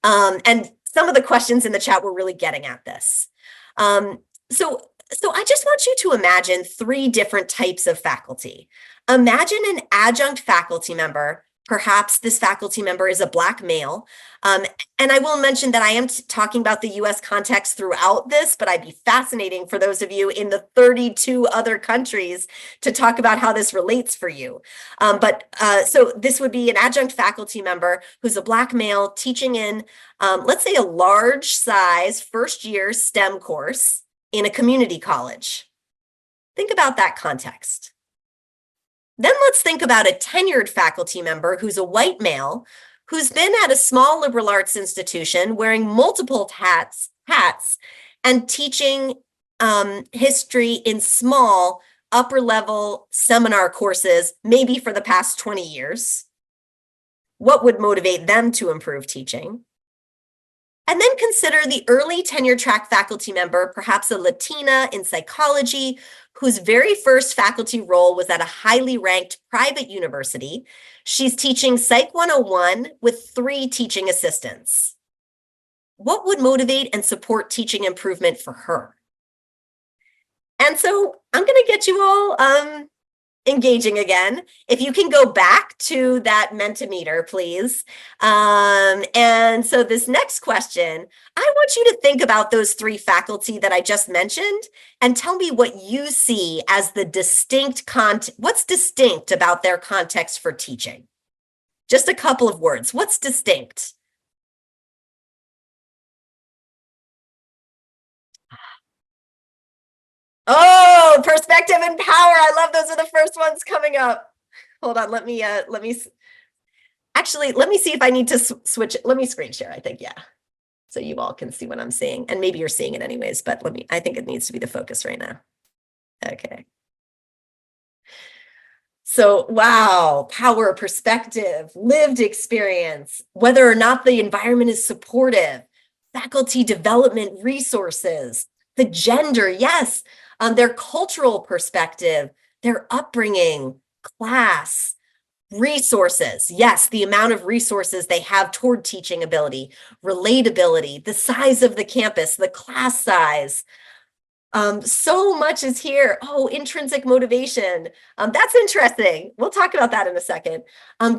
And some of the questions in the chat were really getting at this. So I just want you to imagine three different types of faculty. Imagine an adjunct faculty member. Perhaps this faculty member is a Black male. And I will mention that I am talking about the US context throughout this, but I'd be fascinating for those of you in the 32 other countries to talk about how this relates for you. So this would be an adjunct faculty member who's a Black male teaching in, let's say, a large size first year STEM course in a community college. Think about that context. Then let's think about a tenured faculty member who's a white male who's been at a small liberal arts institution wearing multiple hats and teaching history in small upper level seminar courses, maybe for the past 20 years. What would motivate them to improve teaching? And then consider the early tenure track faculty member, perhaps a Latina in psychology, whose very first faculty role was at a highly ranked private university. She's teaching Psych 101 with 3 teaching assistants. What would motivate and support teaching improvement for her? And so I'm going to get you all engaging again. If you can go back to that Mentimeter, please. And so this next question, I want you to think about those 3 faculty that I just mentioned and tell me what you see as the distinct what's distinct about their context for teaching. Just a couple of words. What's distinct? Oh, perspective and power. I love those are the first ones coming up. Hold on, let me actually, let me see if I need to switch it. Let me screen share, I think, yeah. So you all can see what I'm seeing. And maybe you're seeing it anyways, but I think it needs to be the focus right now. Okay. So, wow, power, perspective, lived experience, whether or not the environment is supportive, faculty development resources, the gender, yes, their cultural perspective, their upbringing, class, resources, yes, the amount of resources they have toward teaching ability, relatability, the size of the campus, the class size. So much is here. Oh, intrinsic motivation. That's interesting. We'll talk about that in a second.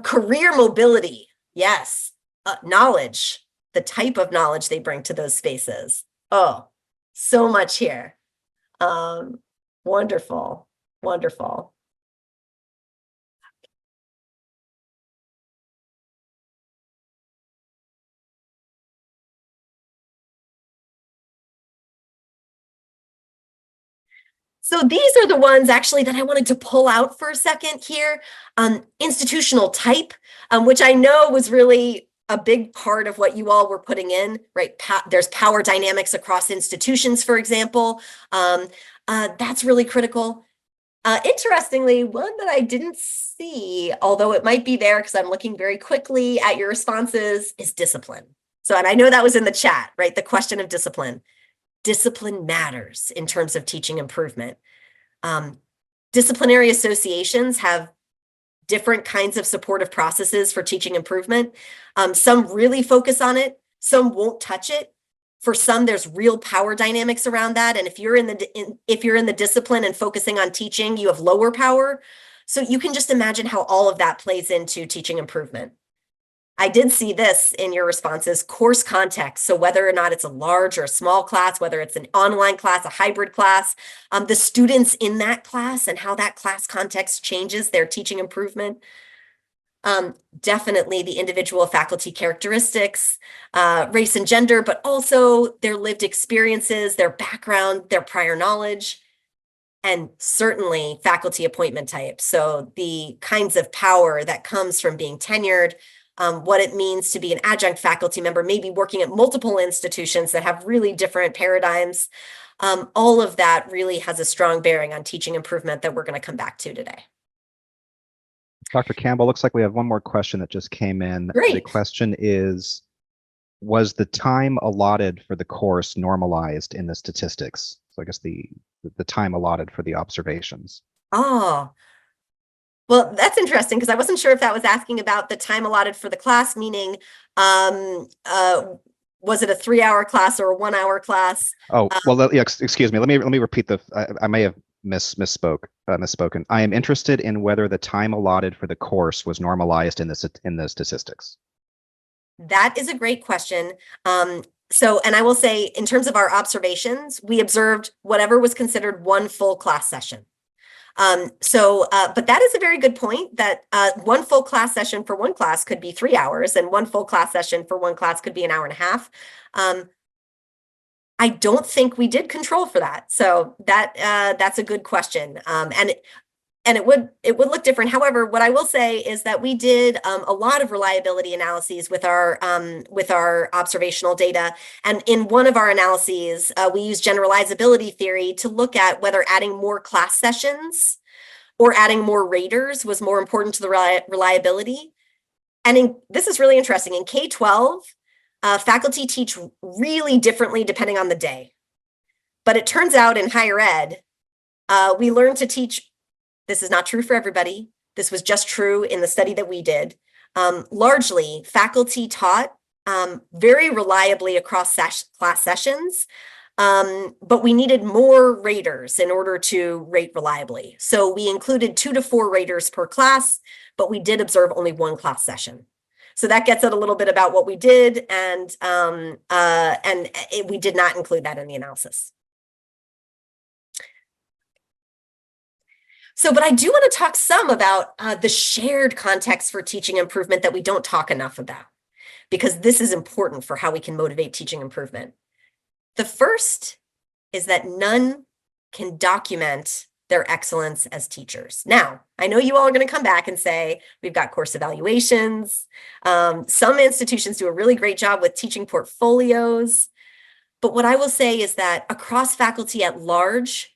Career mobility. Yes. Knowledge, the type of knowledge they bring to those spaces. Oh, so much here. Wonderful. Wonderful. So these are the ones actually that I wanted to pull out for a second here. Institutional type, which I know was really a big part of what you all were putting in, right? There's power dynamics across institutions, for example. That's really critical. Interestingly, one that I didn't see, although it might be there because I'm looking very quickly at your responses, is discipline. So, and I know that was in the chat, right? The question of discipline. Discipline matters in terms of teaching improvement. Disciplinary associations have different kinds of supportive processes for teaching improvement. Some really focus on it, some won't touch it. For some, there's real power dynamics around that. And if you're in the discipline and focusing on teaching, you have lower power. So you can just imagine how all of that plays into teaching improvement. I did see this in your responses, course context. So whether or not it's a large or a small class, whether it's an online class, a hybrid class, the students in that class and how that class context changes their teaching improvement. Definitely the individual faculty characteristics, race and gender, but also their lived experiences, their background, their prior knowledge, and certainly faculty appointment type. So the kinds of power that comes from being tenured, what it means to be an adjunct faculty member, maybe working at multiple institutions that have really different paradigms. All of that really has a strong bearing on teaching improvement that we're going to come back to today. Dr. Campbell, looks like we have one more question that just came in. Great. The question is, was the time allotted for the course normalized in the statistics? So I guess the time allotted for the observations. Oh, well, that's interesting because I wasn't sure if that was asking about the time allotted for the class, meaning was it a 3-hour class or a 1-hour class? Oh, well, yeah, excuse me. Let me repeat I may have misspoken. I am interested in whether the time allotted for the course was normalized in the statistics. That is a great question. So, and I will say, in terms of our observations, we observed whatever was considered one full class session. But that is a very good point that one full class session for one class could be 3 hours and one full class session for one class could be 1.5 hours. I don't think we did control for that. So that's a good question. And it would look different. However, what I will say is that we did a lot of reliability analyses with our observational data. And in one of our analyses, we used generalizability theory to look at whether adding more class sessions or adding more raters was more important to the reliability. And this is really interesting. In K-12, faculty teach really differently depending on the day. But it turns out in higher ed, we learn to teach. This is not true for everybody. This was just true in the study that we did. Largely, faculty taught very reliably across class sessions, but we needed more raters in order to rate reliably. So we included 2 to 4 raters per class, but we did observe only one class session. So that gets at a little bit about what we did, and we did not include that in the analysis. So, but I do want to talk some about the shared context for teaching improvement that we don't talk enough about, because this is important for how we can motivate teaching improvement. The first is that none can document their excellence as teachers. Now, I know you all are going to come back and say, we've got course evaluations. Some institutions do a really great job with teaching portfolios. But what I will say is that across faculty at large,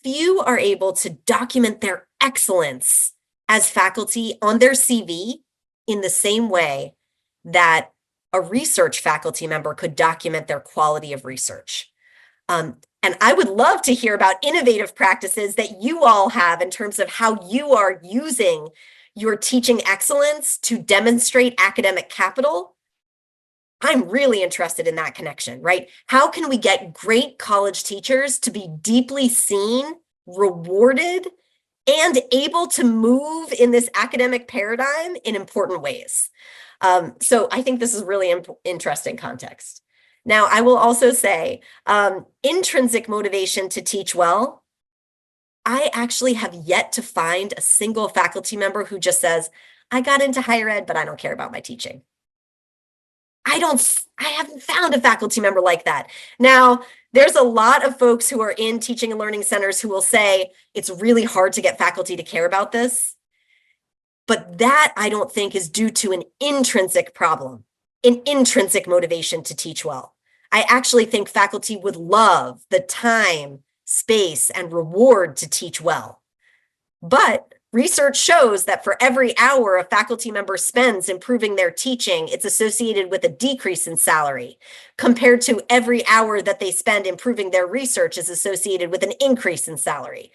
few are able to document their excellence as faculty on their CV in the same way that a research faculty member could document their quality of research. And I would love to hear about innovative practices that you all have in terms of how you are using your teaching excellence to demonstrate academic capital. I'm really interested in that connection, right? How can we get great college teachers to be deeply seen, rewarded, and able to move in this academic paradigm in important ways? So I think this is really interesting context. Now, I will also say intrinsic motivation to teach well. I actually have yet to find a single faculty member who just says, I got into higher ed, but I don't care about my teaching. I haven't found a faculty member like that. Now, there's a lot of folks who are in teaching and learning centers who will say it's really hard to get faculty to care about this. But that, I don't think, is due to an intrinsic problem, an intrinsic motivation to teach well. I actually think faculty would love the time, space, and reward to teach well. But research shows that for every hour a faculty member spends improving their teaching, it's associated with a decrease in salary, compared to every hour that they spend improving their research is associated with an increase in salary.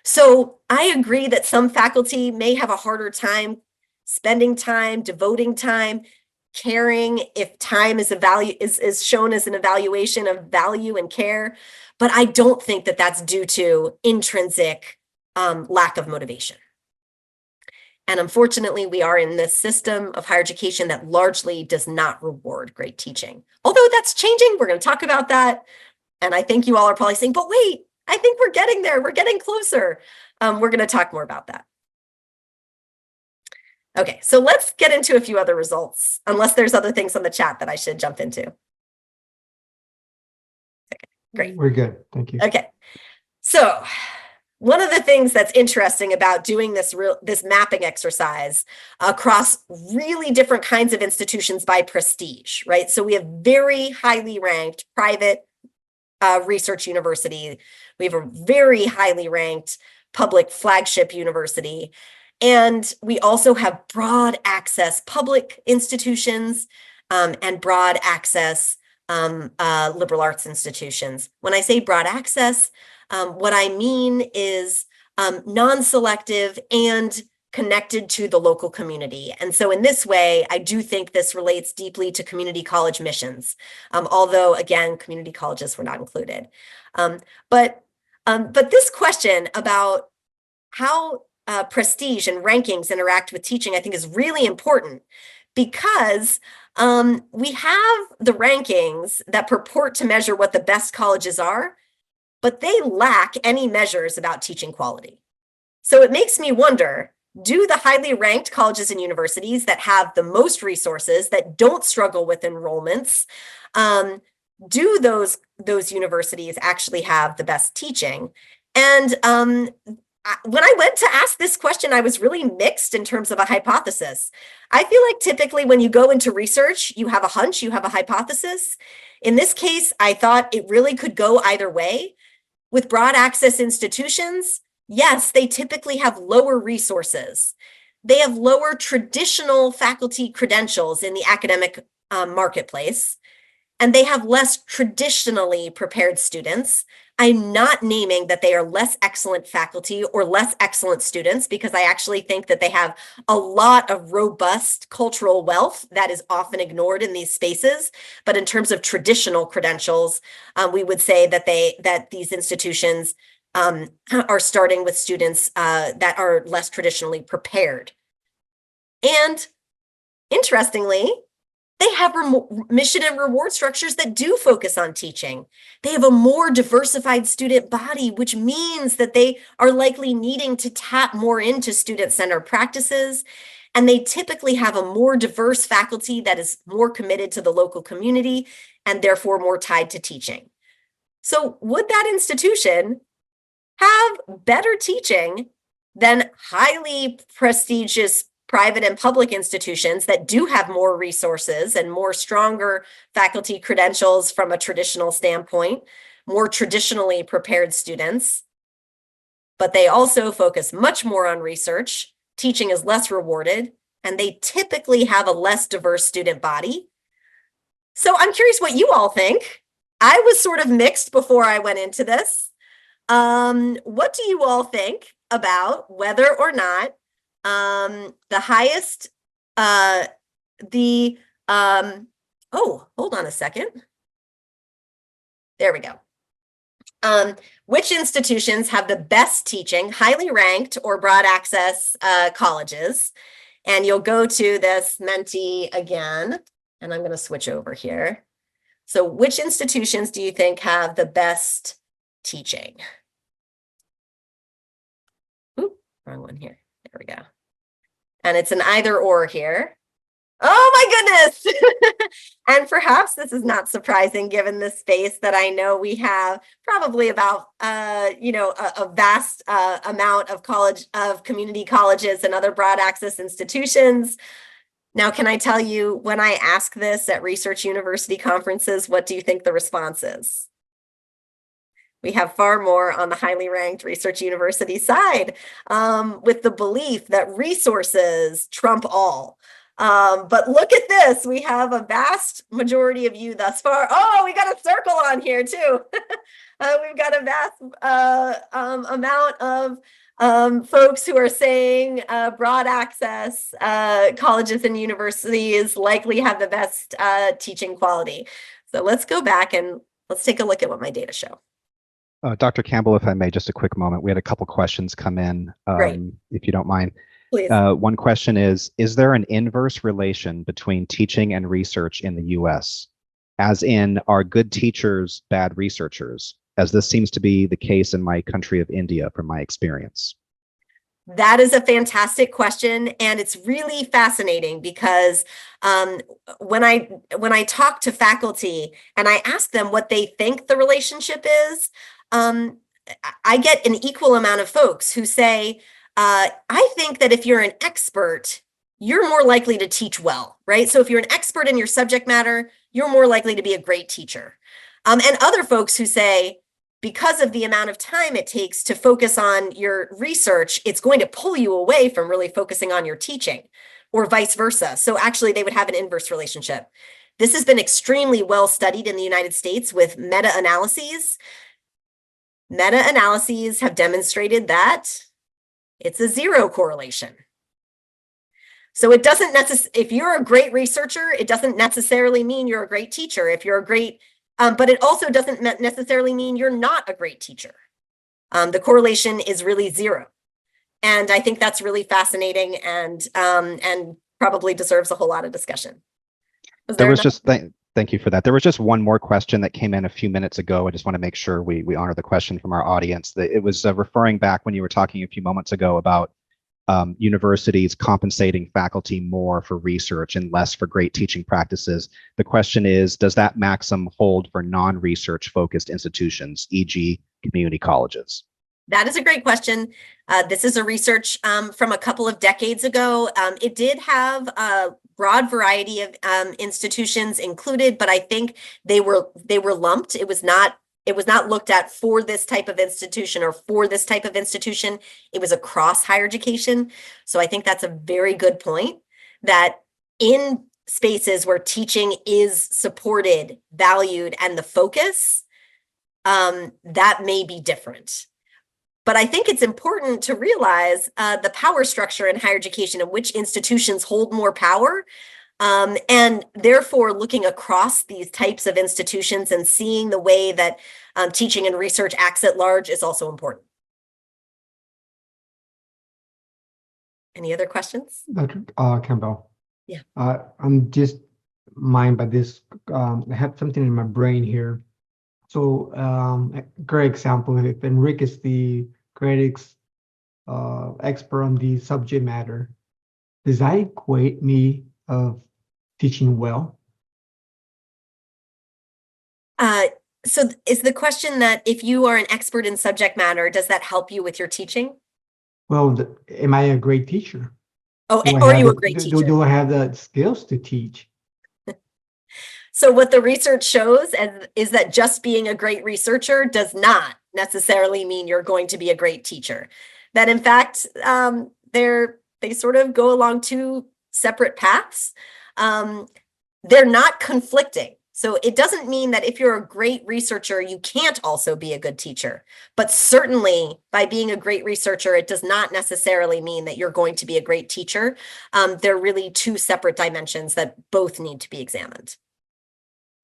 So I agree that some faculty may have a harder time spending time, devoting time, caring if time is is shown as an evaluation of value and care. But I don't think that that's due to intrinsic lack of motivation. And unfortunately, we are in this system of higher education that largely does not reward great teaching. Although that's changing, we're going to talk about that. And I think you all are probably saying, but wait, I think we're getting there. We're getting closer. We're going to talk more about that. Okay, so let's get into a few other results, unless there's other things on the chat that I should jump into. Okay, great. We're good. Thank you. Okay, so one of the things that's interesting about doing this mapping exercise across really different kinds of institutions by prestige, right? So we have very highly ranked private research university. We have a very highly ranked public flagship university. And we also have broad access public institutions and broad access liberal arts institutions. When I say broad access, what I mean is non-selective and connected to the local community. And so in this way, I do think this relates deeply to community college missions, although again, community colleges were not included. But this question about how prestige and rankings interact with teaching, I think is really important because we have the rankings that purport to measure what the best colleges are, but they lack any measures about teaching quality. So it makes me wonder, do the highly ranked colleges and universities that have the most resources, that don't struggle with enrollments, do those universities actually have the best teaching? And when I went to ask this question, I was really mixed in terms of a hypothesis. I feel like typically when you go into research, you have a hunch, you have a hypothesis. In this case, I thought it really could go either way. With broad access institutions, yes, they typically have lower resources. They have lower traditional faculty credentials in the academic marketplace, and they have less traditionally prepared students. I'm not naming that they are less excellent faculty or less excellent students, because I actually think that they have a lot of robust cultural wealth that is often ignored in these spaces. But in terms of traditional credentials, we would say that these institutions are starting with students that are less traditionally prepared. And interestingly, they have mission and reward structures that do focus on teaching. They have a more diversified student body, which means that they are likely needing to tap more into student-centered practices. And they typically have a more diverse faculty that is more committed to the local community and therefore more tied to teaching. So would that institution have better teaching than highly prestigious private and public institutions that do have more resources and more stronger faculty credentials from a traditional standpoint, more traditionally prepared students, but they also focus much more on research, teaching is less rewarded, and they typically have a less diverse student body? So I'm curious what you all think. I was sort of mixed before I went into this. What do you all think about whether or not the highest, oh, hold on a second. There we go. Which institutions have the best teaching, highly ranked or broad access colleges? And you'll go to this Menti again, and I'm going to switch over here. So which institutions do you think have the best teaching? Ooh, wrong one here. There we go. And it's an either or here. Oh my goodness. And perhaps this is not surprising given the space that I know we have probably about, a vast amount of community colleges and other broad access institutions. Now, can I tell you, when I ask this at research university conferences, what do you think the response is? We have far more on the highly ranked research university side, with the belief that resources trump all. But look at this, we have a vast majority of you thus far. Oh, we got a circle on here too. We've got a vast amount of folks who are saying broad access colleges and universities likely have the best teaching quality. So let's go back and let's take a look at what my data show. Dr. Campbell, if I may, just a quick moment. We had a couple questions come in, Great. if you don't mind. Please. One question is there an inverse relation between teaching and research in the US? As in, are good teachers bad researchers? As this seems to be the case in my country of India from my experience. That is a fantastic question, and it's really fascinating because when I talk to faculty and I ask them what they think the relationship is, I get an equal amount of folks who say, I think that if you're an expert, you're more likely to teach well, right? So if you're an expert in your subject matter, you're more likely to be a great teacher. And other folks who say, because of the amount of time it takes to focus on your research, it's going to pull you away from really focusing on your teaching, or vice versa. So actually, they would have an inverse relationship. This has been extremely well studied in the United States with meta-analyses. Meta-analyses have demonstrated that it's a zero correlation. So it doesn't necessarily, if you're a great researcher, it doesn't necessarily mean you're a great teacher. If you're a great but it also doesn't necessarily mean you're not a great teacher. The correlation is really zero. And I think that's really fascinating and probably deserves a whole lot of discussion. Thank you for that. There was just one more question that came in a few minutes ago. I just want to make sure we honor the question from our audience. It was referring back when you were talking a few moments ago about universities compensating faculty more for research and less for great teaching practices. The question is, does that maxim hold for non-research focused institutions, e.g. community colleges? That is a great question. This is a research from a couple of decades ago. It did have a broad variety of institutions included, but I think they were lumped. It was not looked at for this type of institution or for this type of institution. It was across higher education. So I think that's a very good point, that in spaces where teaching is supported, valued, and the focus, that may be different. But I think it's important to realize the power structure in higher education and which institutions hold more power. And therefore, looking across these types of institutions and seeing the way that teaching and research acts at large is also important. Any other questions? Dr. Campbell. Yeah. I'm just mind by this. I have something in my brain here. So, a great example, if Enrique is the great expert on the subject matter, does that equate me of teaching well? So is the question that if you are an expert in subject matter, does that help you with your teaching? Well, am I a great teacher? Oh, are you a great teacher? Do I have the skills to teach? So what the research shows is that just being a great researcher does not necessarily mean you're going to be a great teacher. That in fact, they sort of go along two separate paths. They're not conflicting. So it doesn't mean that if you're a great researcher, you can't also be a good teacher. But certainly by being a great researcher, it does not necessarily mean that you're going to be a great teacher. They're really two separate dimensions that both need to be examined.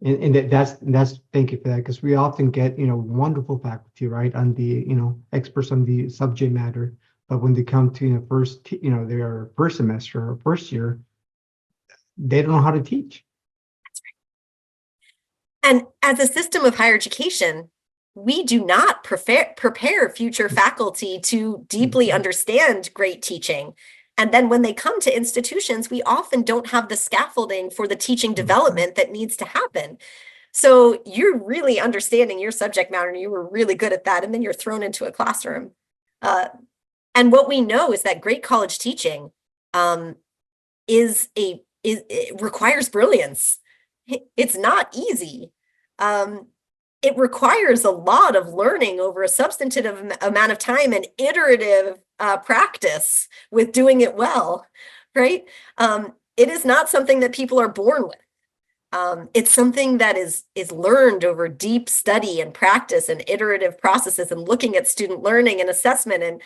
And that's thank you for that, because we often get wonderful faculty, right, on the experts on the subject matter, but when they come to their first semester or first year, they don't know how to teach. That's right. And as a system of higher education, we do not prepare future faculty to deeply understand great teaching. And then when they come to institutions, we often don't have the scaffolding for the teaching development that needs to happen. So you're really understanding your subject matter and you were really good at that. And then you're thrown into a classroom. And what we know is that great college teaching it requires brilliance. It's not easy. It requires a lot of learning over a substantive amount of time and iterative practice with doing it well, right? It is not something that people are born with. It's something that is learned over deep study and practice and iterative processes and looking at student learning and assessment and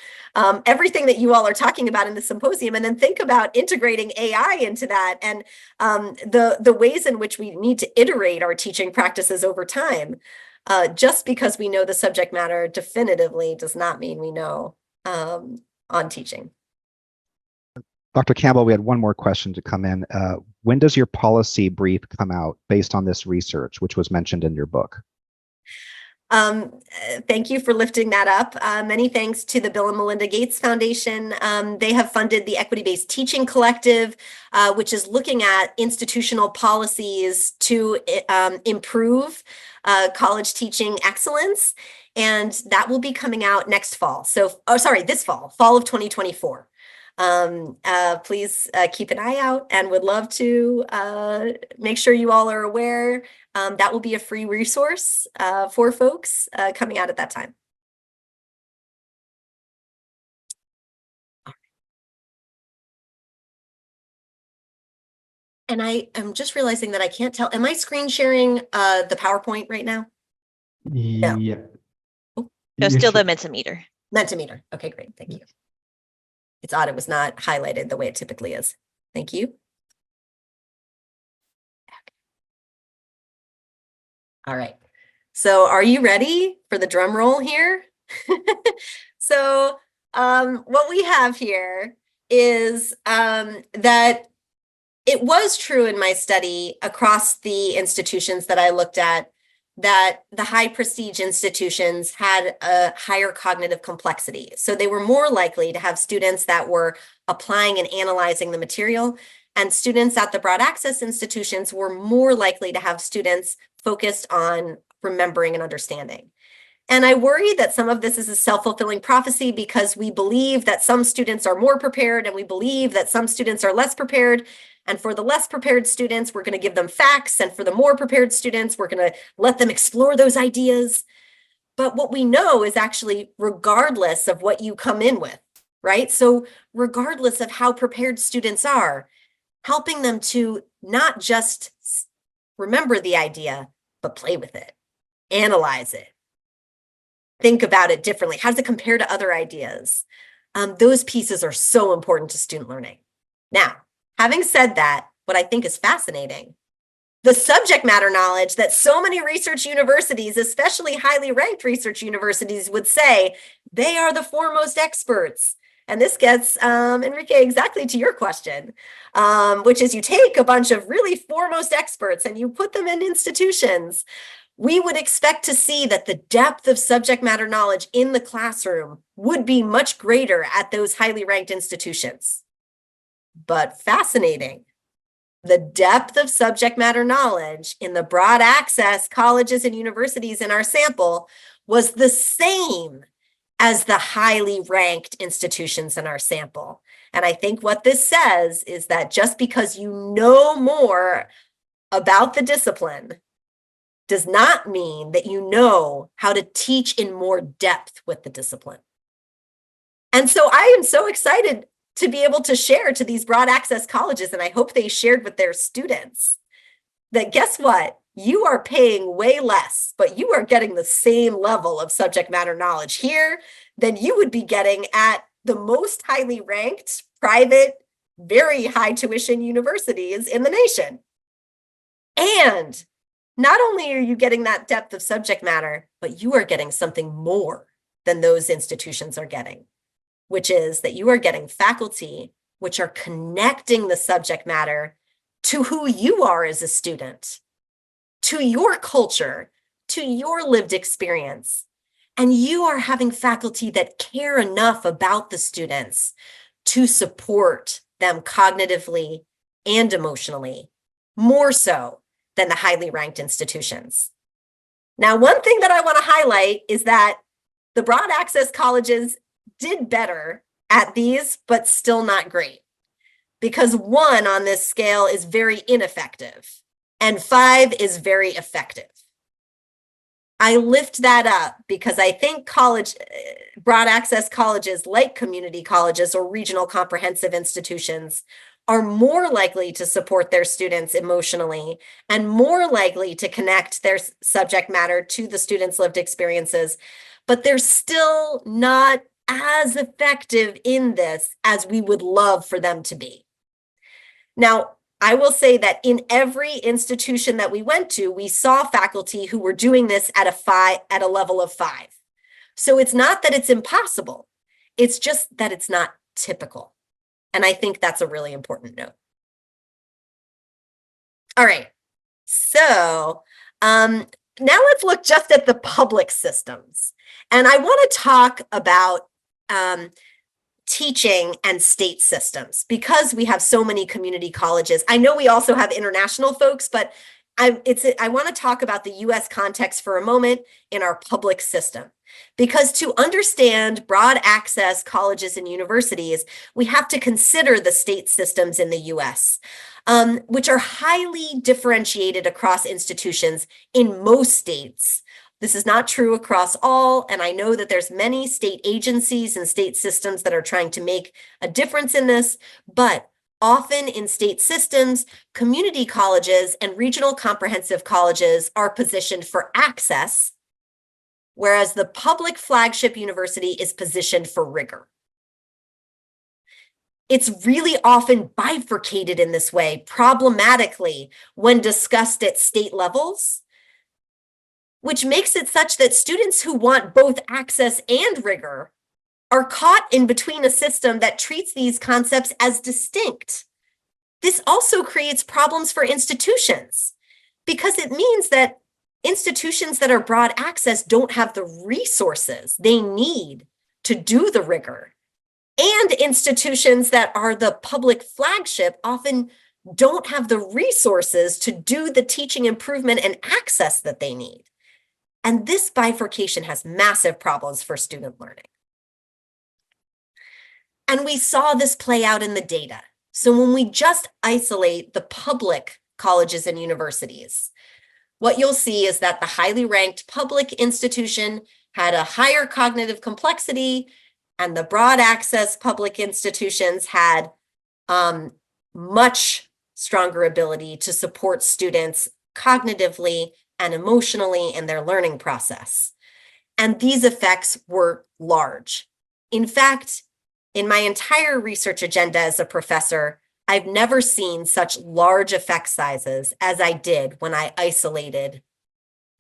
everything that you all are talking about in the symposium. And then think about integrating AI into that and the ways in which we need to iterate our teaching practices over time. Just because we know the subject matter definitively does not mean we know on teaching. Dr. Campbell, we had one more question to come in. When does your policy brief come out based on this research, which was mentioned in your book? Thank you for lifting that up. Many thanks to the Bill and Melinda Gates Foundation. They have funded the Equity-Based Teaching Collective, which is looking at institutional policies to improve college teaching excellence. And that will be coming out next fall. So, this fall of 2024. Please keep an eye out and would love to make sure you all are aware. That will be a free resource for folks coming out at that time. And I am just realizing that I can't tell. Am I screen sharing the PowerPoint right now? Yeah. Oh. No, still the Mentimeter. Mentimeter. Okay, great. Thank you. It's odd it was not highlighted the way it typically is. Thank you. All right. So are you ready for the drum roll here? So what we have here is that it was true in my study across the institutions that I looked at that the high prestige institutions had a higher cognitive complexity. So they were more likely to have students that were applying and analyzing the material, and students at the broad access institutions were more likely to have students focused on remembering and understanding. And I worry that some of this is a self-fulfilling prophecy because we believe that some students are more prepared and we believe that some students are less prepared. And for the less prepared students, we're going to give them facts. And for the more prepared students, we're going to let them explore those ideas. But what we know is actually regardless of what you come in with, right? So regardless of how prepared students are, helping them to not just remember the idea, but play with it, analyze it, think about it differently. How does it compare to other ideas? Those pieces are so important to student learning. Now, having said that, what I think is fascinating, the subject matter knowledge that so many research universities, especially highly ranked research universities, would say they are the foremost experts. And this gets, Enrique, exactly to your question, which is you take a bunch of really foremost experts and you put them in institutions. We would expect to see that the depth of subject matter knowledge in the classroom would be much greater at those highly ranked institutions. But fascinating, the depth of subject matter knowledge in the broad access colleges and universities in our sample was the same as the highly ranked institutions in our sample. And I think what this says is that just because you know more about the discipline does not mean that you know how to teach in more depth with the discipline. And so I am so excited to be able to share to these broad access colleges, and I hope they shared with their students, that guess what? You are paying way less, but you are getting the same level of subject matter knowledge here than you would be getting at the most highly ranked, private, very high tuition universities in the nation. And not only are you getting that depth of subject matter, but you are getting something more than those institutions are getting, which is that you are getting faculty which are connecting the subject matter to who you are as a student, to your culture, to your lived experience. And you are having faculty that care enough about the students to support them cognitively and emotionally, more so than the highly ranked institutions. Now, one thing that I want to highlight is that the broad access colleges did better at these, but still not great, because 1 on this scale is very ineffective and 5 is very effective. I lift that up because I think broad access colleges like community colleges or regional comprehensive institutions are more likely to support their students emotionally and more likely to connect their subject matter to the students' lived experiences, but they're still not as effective in this as we would love for them to be. Now, I will say that in every institution that we went to, we saw faculty who were doing this at a level of 5. So it's not that it's impossible, it's just that it's not typical. And I think that's a really important note. All right, so now let's look just at the public systems. And I want to talk about teaching and state systems because we have so many community colleges. I know we also have international folks, but I want to talk about the US context for a moment in our public system, because to understand broad access colleges and universities, we have to consider the state systems in the US, which are highly differentiated across institutions in most states. This is not true across all, and I know that there's many state agencies and state systems that are trying to make a difference in this, but often in state systems, community colleges and regional comprehensive colleges are positioned for access, whereas the public flagship university is positioned for rigor. It's really often bifurcated in this way, problematically, when discussed at state levels, which makes it such that students who want both access and rigor are caught in between a system that treats these concepts as distinct. This also creates problems for institutions because it means that institutions that are broad access don't have the resources they need to do the rigor. And institutions that are the public flagship often don't have the resources to do the teaching improvement and access that they need. And this bifurcation has massive problems for student learning. And we saw this play out in the data. So when we just isolate the public colleges and universities, what you'll see is that the highly ranked public institution had a higher cognitive complexity, and the broad access public institutions had much stronger ability to support students cognitively and emotionally in their learning process. And these effects were large. In fact, in my entire research agenda as a professor, I've never seen such large effect sizes as I did when I isolated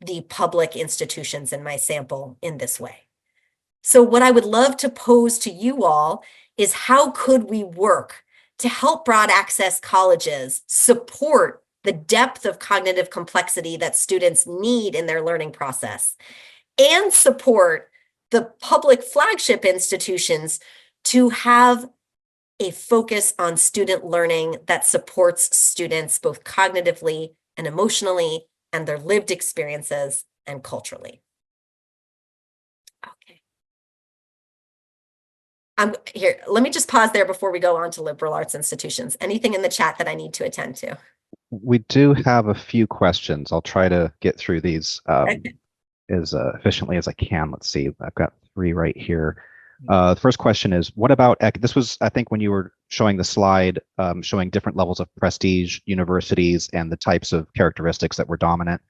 the public institutions in my sample in this way. So what I would love to pose to you all is how could we work to help broad access colleges support the depth of cognitive complexity that students need in their learning process, and support the public flagship institutions to have a focus on student learning that supports students both cognitively and emotionally and their lived experiences and culturally. Okay. Here, let me just pause there before we go on to liberal arts institutions. Anything in the chat that I need to attend to? We do have a few questions. I'll try to get through these as efficiently as I can. Let's see. I've got 3 right here. The first question is, what about, this was, I think, when you were showing the slide showing different levels of prestige universities and the types of characteristics that were dominant.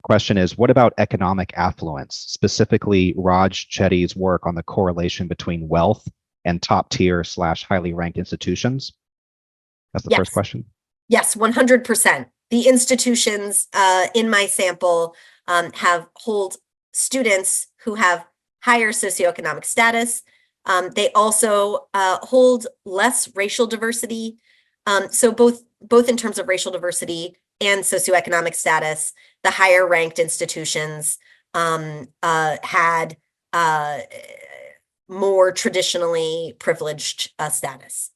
Question is, what about economic affluence, specifically Raj Chetty's work on the correlation between wealth and top tier / highly ranked institutions? That's the first question. Yes, 100%. The institutions in my sample hold students who have higher socioeconomic status. They also hold less racial diversity. So both in terms of racial diversity and socioeconomic status, the higher ranked institutions had more traditionally privileged status.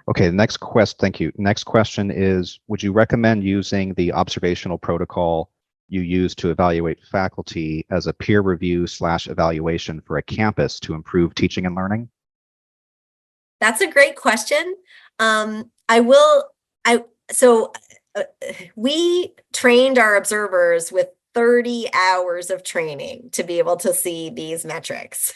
Okay, thank you. Next question is, would you recommend using the observational protocol you use to evaluate faculty as a peer review / evaluation for a campus to improve teaching and learning? That's a great question. We trained our observers with 30 hours of training to be able to see these metrics.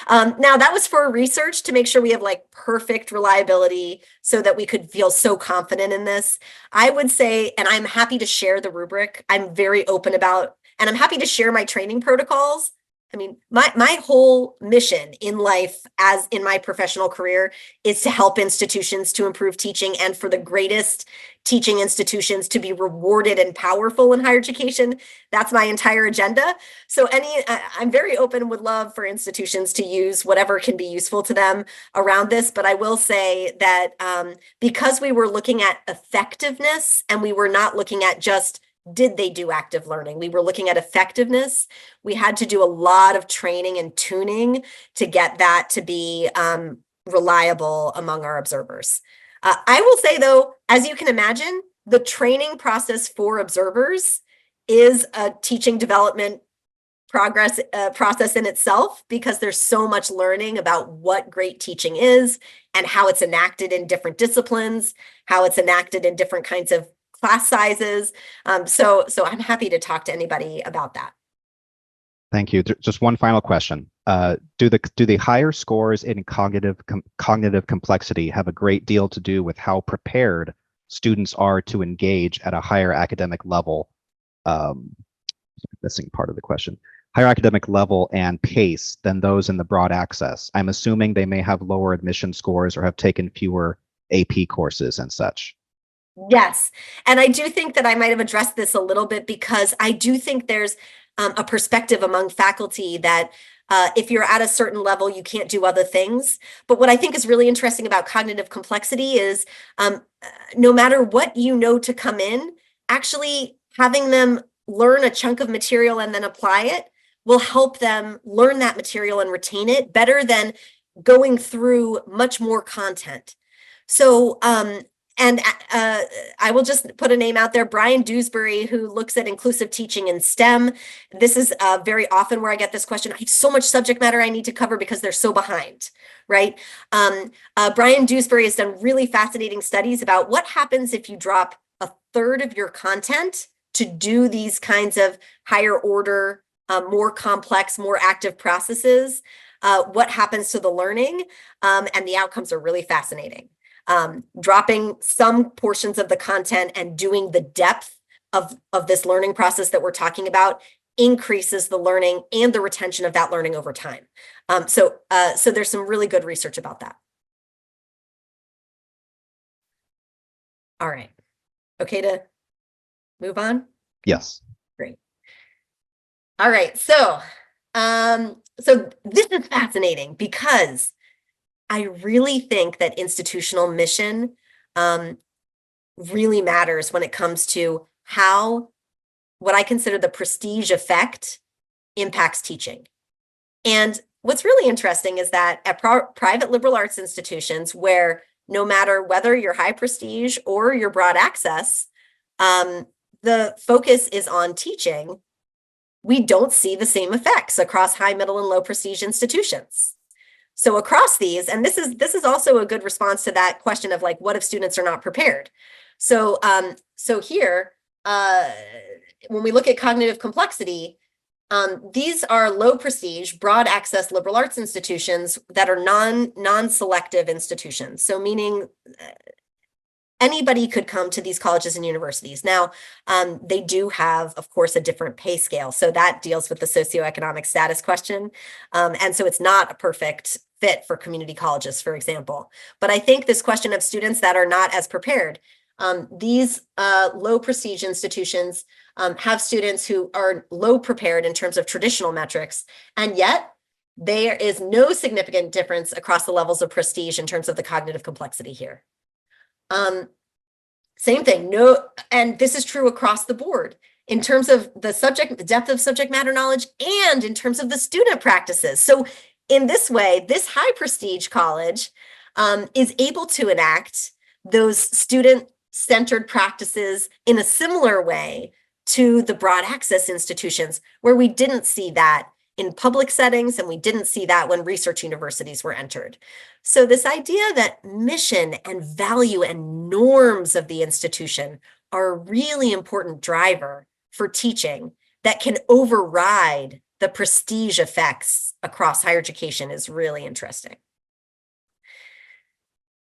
Now that was for research to make sure we have like perfect reliability so that we could feel so confident in this. I would say, and I'm happy to share the rubric, I'm very open about, and I'm happy to share my training protocols. I mean, my whole mission in life, as in my professional career, is to help institutions to improve teaching and for the greatest teaching institutions to be rewarded and powerful in higher education. That's my entire agenda. So I'm very open and would love for institutions to use whatever can be useful to them around this. But I will say that because we were looking at effectiveness and we were not looking at just did they do active learning? We were looking at effectiveness. We had to do a lot of training and tuning to get that to be reliable among our observers. I will say though, as you can imagine, the training process for observers is a teaching development process in itself, because there's so much learning about what great teaching is and how it's enacted in different disciplines, how it's enacted in different kinds of class sizes. So I'm happy to talk to anybody about that. Thank you. Just one final question. Do the higher scores in cognitive complexity have a great deal to do with how prepared students are to engage at a higher academic level? Missing part of the question. Higher academic level and pace than those in the broad access. I'm assuming they may have lower admission scores or have taken fewer AP courses and such. Yes. And I do think that I might have addressed this a little bit, because I do think there's a perspective among faculty that if you're at a certain level, you can't do other things. But what I think is really interesting about cognitive complexity is no matter what you know to come in, actually having them learn a chunk of material and then apply it will help them learn that material and retain it better than going through much more content. So, and I will just put a name out there, Brian Dewsbury, who looks at inclusive teaching in STEM. This is very often where I get this question. I have so much subject matter I need to cover because they're so behind, right? Brian Dewsbury has done really fascinating studies about what happens if you drop a third of your content to do these kinds of higher order, more complex, more active processes. What happens to the learning? And the outcomes are really fascinating. Dropping some portions of the content and doing the depth of this learning process that we're talking about increases the learning and the retention of that learning over time. So there's some really good research about that. All right. Okay to move on? Yes. Great. All right. So this is fascinating because I really think that institutional mission really matters when it comes to how what I consider the prestige effect impacts teaching. And what's really interesting is that at private liberal arts institutions, where no matter whether you're high prestige or you're broad access, the focus is on teaching, we don't see the same effects across high, middle, and low prestige institutions. So across these, and this is also a good response to that question of like, what if students are not prepared? So here, when we look at cognitive complexity, these are low prestige, broad access liberal arts institutions that are non-selective institutions. So meaning anybody could come to these colleges and universities. Now, they do have, of course, a different pay scale. So that deals with the socioeconomic status question. And so it's not a perfect fit for community colleges, for example. But I think this question of students that are not as prepared, these low prestige institutions have students who are low prepared in terms of traditional metrics, and yet there is no significant difference across the levels of prestige in terms of the cognitive complexity here. Same thing, and this is true across the board in terms of the depth of subject matter knowledge and in terms of the student practices. So in this way, this high prestige college is able to enact those student-centered practices in a similar way to the broad access institutions, where we didn't see that in public settings, and we didn't see that when research universities were entered. So this idea that mission and value and norms of the institution are a really important driver for teaching that can override the prestige effects across higher education is really interesting.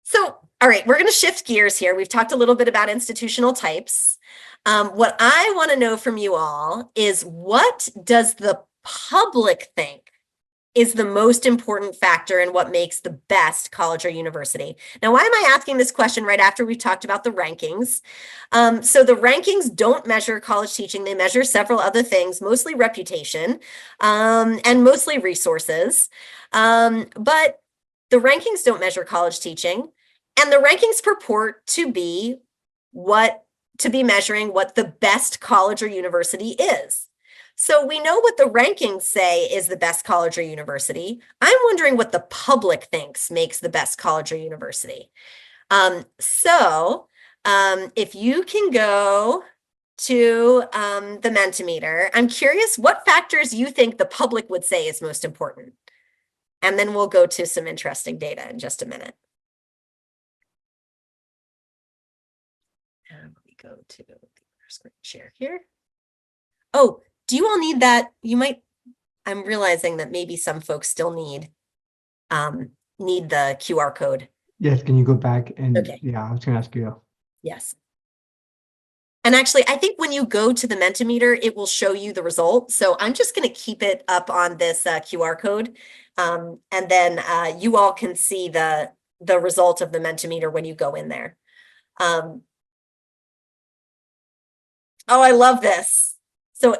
So, all right, we're going to shift gears here. We've talked a little bit about institutional types. What I want to know from you all is, what does the public think is the most important factor in what makes the best college or university? Now, why am I asking this question right after we've talked about the rankings? So the rankings don't measure college teaching. They measure several other things, mostly reputation, and mostly resources. But the rankings don't measure college teaching, and the rankings purport to be measuring what the best college or university is. So we know what the rankings say is the best college or university. I'm wondering what the public thinks makes the best college or university. If you can go to the Mentimeter, I'm curious what factors you think the public would say is most important. And then we'll go to some interesting data in just a minute. And we go to the screen share here. Oh, do you all need that? I'm realizing that maybe some folks still need the QR code. Yes, can you go back and, Okay. Yeah, I was going to ask you. Yes. And actually, I think when you go to the Mentimeter, it will show you the result. So I'm just going to keep it up on this QR code. And then you all can see the result of the Mentimeter when you go in there. Oh, I love this. So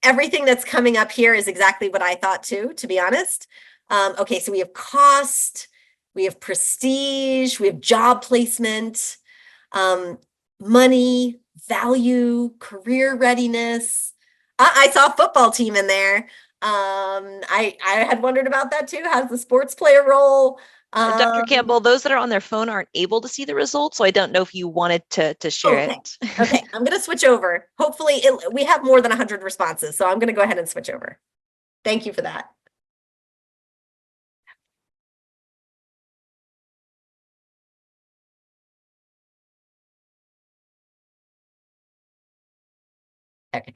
everything that's coming up here is exactly what I thought too, to be honest. Okay, so we have cost, we have prestige, we have job placement, money, value, career readiness. I saw a football team in there. I had wondered about that too. How does the sports play a role? Dr. Campbell, those that are on their phone aren't able to see the results, so I don't know if you wanted to share it. Okay, I'm going to switch over. Hopefully, we have more than 100 responses, so I'm going to go ahead and switch over. Thank you for that. Okay.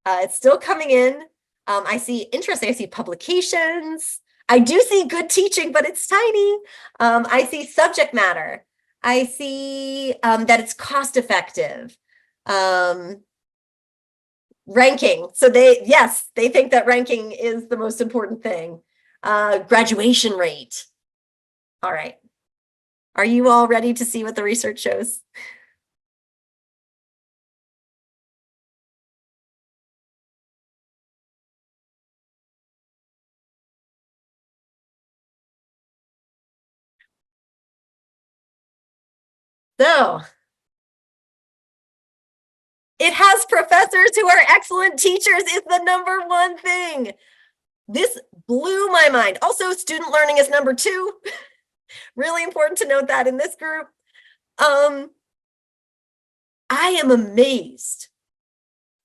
It's still coming in. I see interesting. I see publications. I do see good teaching, but it's tiny. I see subject matter. I see that it's cost effective. Ranking. So they think that ranking is the most important thing. Graduation rate. All right. Are you all ready to see what the research shows? So it has professors who are excellent teachers is the #1 thing. This blew my mind. Also, student learning is #2. Really important to note that in this group. I am amazed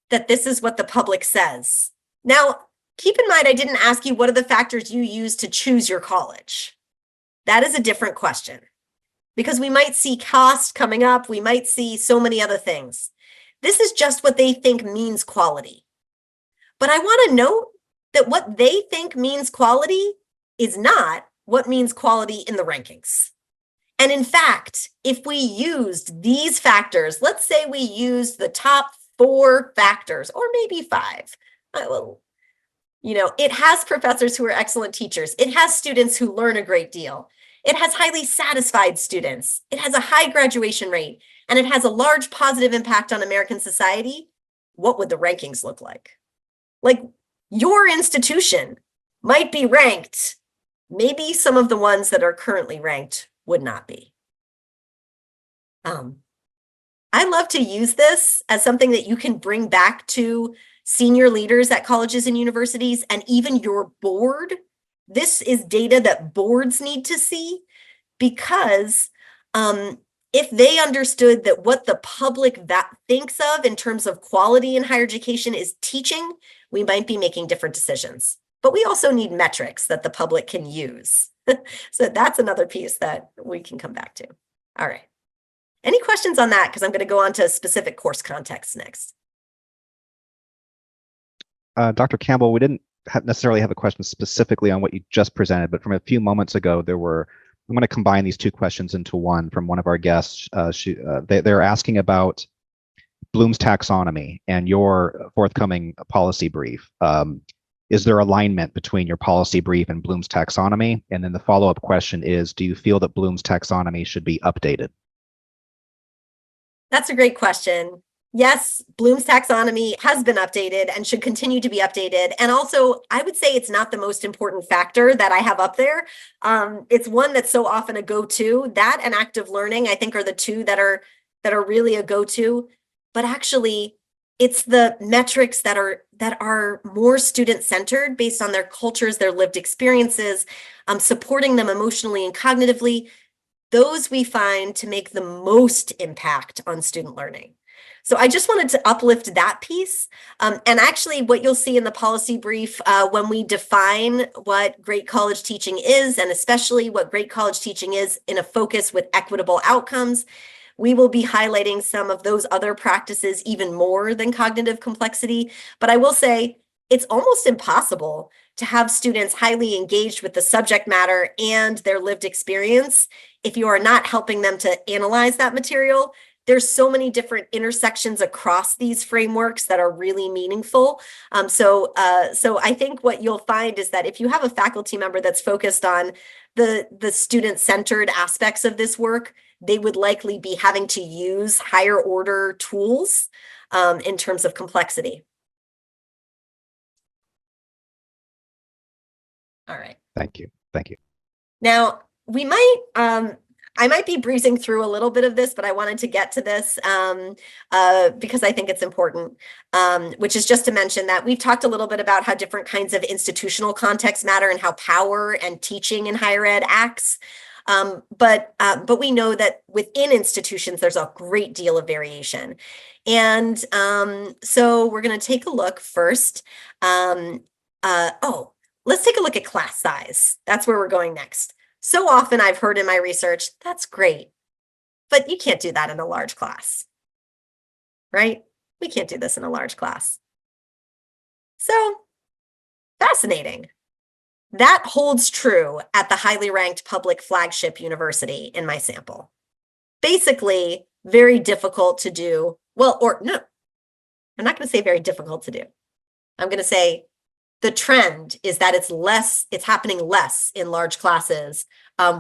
that this is what the public says. Now, keep in mind, I didn't ask you what are the factors you use to choose your college. That is a different question, because we might see cost coming up. We might see so many other things. This is just what they think means quality. But I want to note that what they think means quality is not what means quality in the rankings. And in fact, if we used these factors, let's say we used the top 4 factors, or maybe 5, it has professors who are excellent teachers. It has students who learn a great deal. It has highly satisfied students. It has a high graduation rate, and it has a large positive impact on American society. What would the rankings look like? Like, your institution might be ranked. Maybe some of the ones that are currently ranked would not be. I love to use this as something that you can bring back to senior leaders at colleges and universities, and even your board. This is data that boards need to see, because if they understood that what the public thinks of in terms of quality in higher education is teaching, we might be making different decisions. But we also need metrics that the public can use. So that's another piece that we can come back to. All right. Any questions on that? Because I'm going to go on to specific course contexts next. Dr. Campbell, we didn't necessarily have a question specifically on what you just presented, but from a few moments ago, I'm going to combine these two questions into one from one of our guests. They're asking about Bloom's taxonomy and your forthcoming policy brief. Is there alignment between your policy brief and Bloom's taxonomy? And then the follow-up question is, do you feel that Bloom's taxonomy should be updated? That's a great question. Yes, Bloom's taxonomy has been updated and should continue to be updated. And also, I would say it's not the most important factor that I have up there. It's one that's so often a go-to. That and active learning, I think, are the two that are really a go-to. But actually, it's the metrics that are more student-centered based on their cultures, their lived experiences, supporting them emotionally and cognitively. Those we find to make the most impact on student learning. So I just wanted to uplift that piece. And actually what you'll see in the policy brief when we define what great college teaching is, and especially what great college teaching is in a focus with equitable outcomes, we will be highlighting some of those other practices even more than cognitive complexity. But I will say it's almost impossible to have students highly engaged with the subject matter and their lived experience if you are not helping them to analyze that material. There's so many different intersections across these frameworks that are really meaningful. So I think what you'll find is that if you have a faculty member that's focused on the student-centered aspects of this work, they would likely be having to use higher order tools in terms of complexity. All right. Thank you. Thank you. Now, we might, I might be breezing through a little bit of this, but I wanted to get to this because I think it's important, which is just to mention that we've talked a little bit about how different kinds of institutional contexts matter and how power and teaching in higher ed acts. But we know that within institutions, there's a great deal of variation. And so we're going to take a look first. Let's take a look at class size. That's where we're going next. So often I've heard in my research, that's great, but you can't do that in a large class, right? We can't do this in a large class. So fascinating. That holds true at the highly ranked public flagship university in my sample. Basically, very difficult to do. Well, or no, I'm not going to say very difficult to do. I'm going to say the trend is that it's happening less in large classes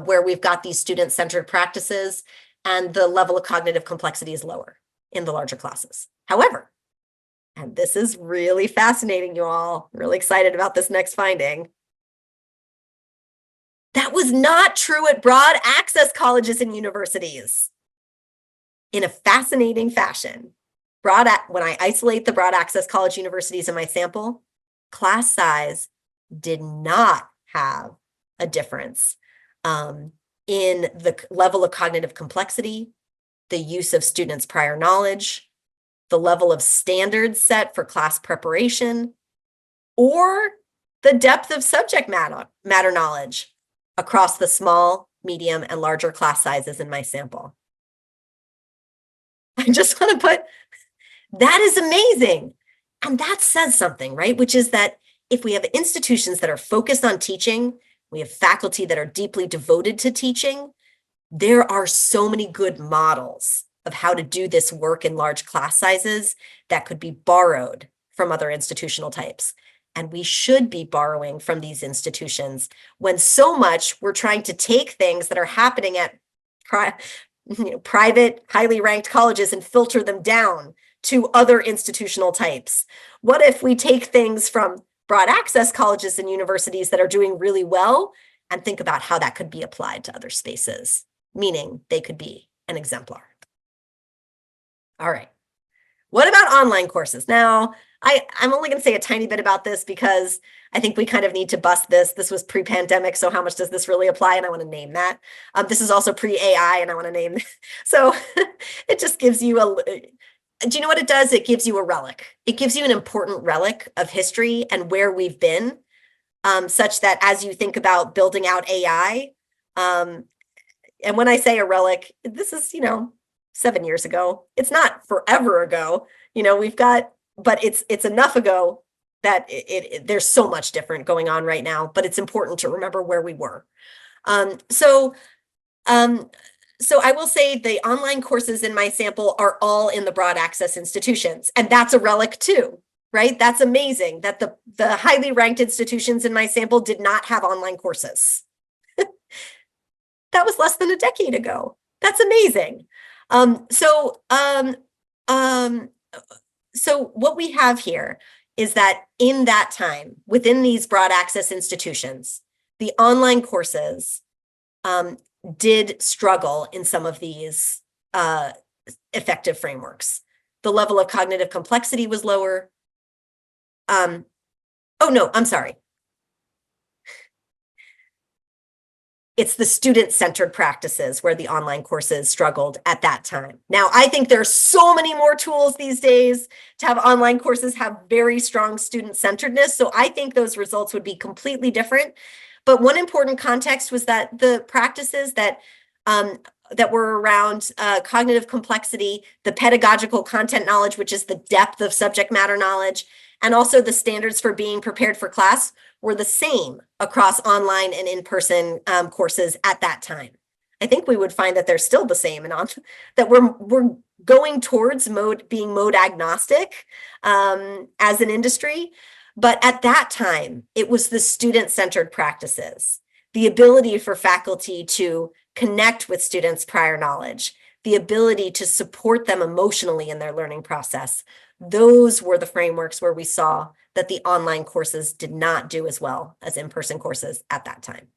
where we've got these student-centered practices and the level of cognitive complexity is lower in the larger classes. However, and this is really fascinating, you all, really excited about this next finding. That was not true at broad access colleges and universities. In a fascinating fashion, when I isolate the broad access college universities in my sample, class size did not have a difference in the level of cognitive complexity, the use of students' prior knowledge, the level of standards set for class preparation, or the depth of subject matter knowledge across the small, medium, and larger class sizes in my sample. I just want to put, that is amazing. And that says something, right? Which is that if we have institutions that are focused on teaching, we have faculty that are deeply devoted to teaching, there are so many good models of how to do this work in large class sizes that could be borrowed from other institutional types. And we should be borrowing from these institutions when so much we're trying to take things that are happening at private, highly ranked colleges and filter them down to other institutional types. What if we take things from broad access colleges and universities that are doing really well and think about how that could be applied to other spaces, meaning they could be an exemplar. All right. What about online courses? Now, I'm only going to say a tiny bit about this because I think we kind of need to bust this. This was pre-pandemic, so how much does this really apply? And I want to name that. This is also pre-AI, and I want to name. So it just gives you a. Do you know what it does? It gives you a relic. It gives you an important relic of history and where we've been, such that as you think about building out AI, and when I say a relic, this is 7 years ago. It's not forever ago. We've got. But it's enough ago that there's so much different going on right now, but it's important to remember where we were. So I will say the online courses in my sample are all in the broad access institutions, and that's a relic too, right? That's amazing that the highly ranked institutions in my sample did not have online courses. That was less than a decade ago. That's amazing. So what we have here is that in that time, within these broad access institutions, the online courses did struggle in some of these effective frameworks. The level of cognitive complexity was lower. Oh, no, I'm sorry. It's the student-centered practices where the online courses struggled at that time. Now, I think there are so many more tools these days to have online courses have very strong student-centeredness. So I think those results would be completely different. But one important context was that the practices that were around cognitive complexity, the pedagogical content knowledge, which is the depth of subject matter knowledge, and also the standards for being prepared for class were the same across online and in-person courses at that time. I think we would find that they're still the same, and that we're going towards being mode agnostic as an industry. But at that time, it was the student-centered practices, the ability for faculty to connect with students' prior knowledge, the ability to support them emotionally in their learning process. Those were the frameworks where we saw that the online courses did not do as well as in-person courses at that time.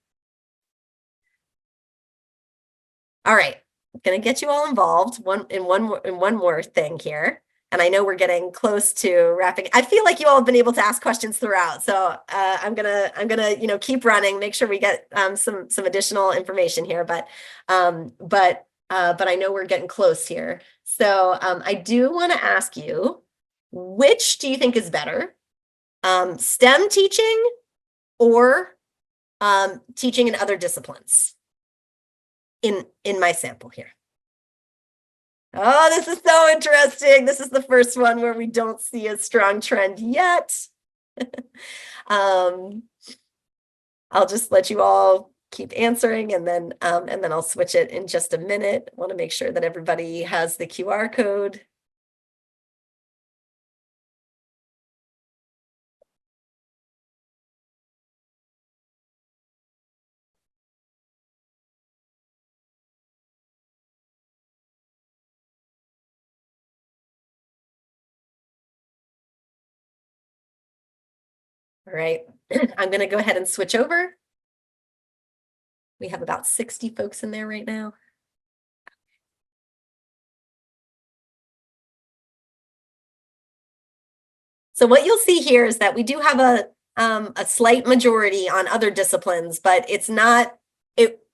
All right, I'm going to get you all involved in one more thing here. And I know we're getting close to wrapping. I feel like you all have been able to ask questions throughout. So I'm gonna keep running, make sure we get some additional information here. But I know we're getting close here. So I do want to ask you, which do you think is better? STEM teaching or teaching in other disciplines in my sample here? Oh, this is so interesting. This is the first one where we don't see a strong trend yet. I'll just let you all keep answering, and then I'll switch it in just a minute. I want to make sure that everybody has the QR code. All right, I'm going to go ahead and switch over. We have about 60 folks in there right now. So what you'll see here is that we do have a slight majority on other disciplines, but it's not,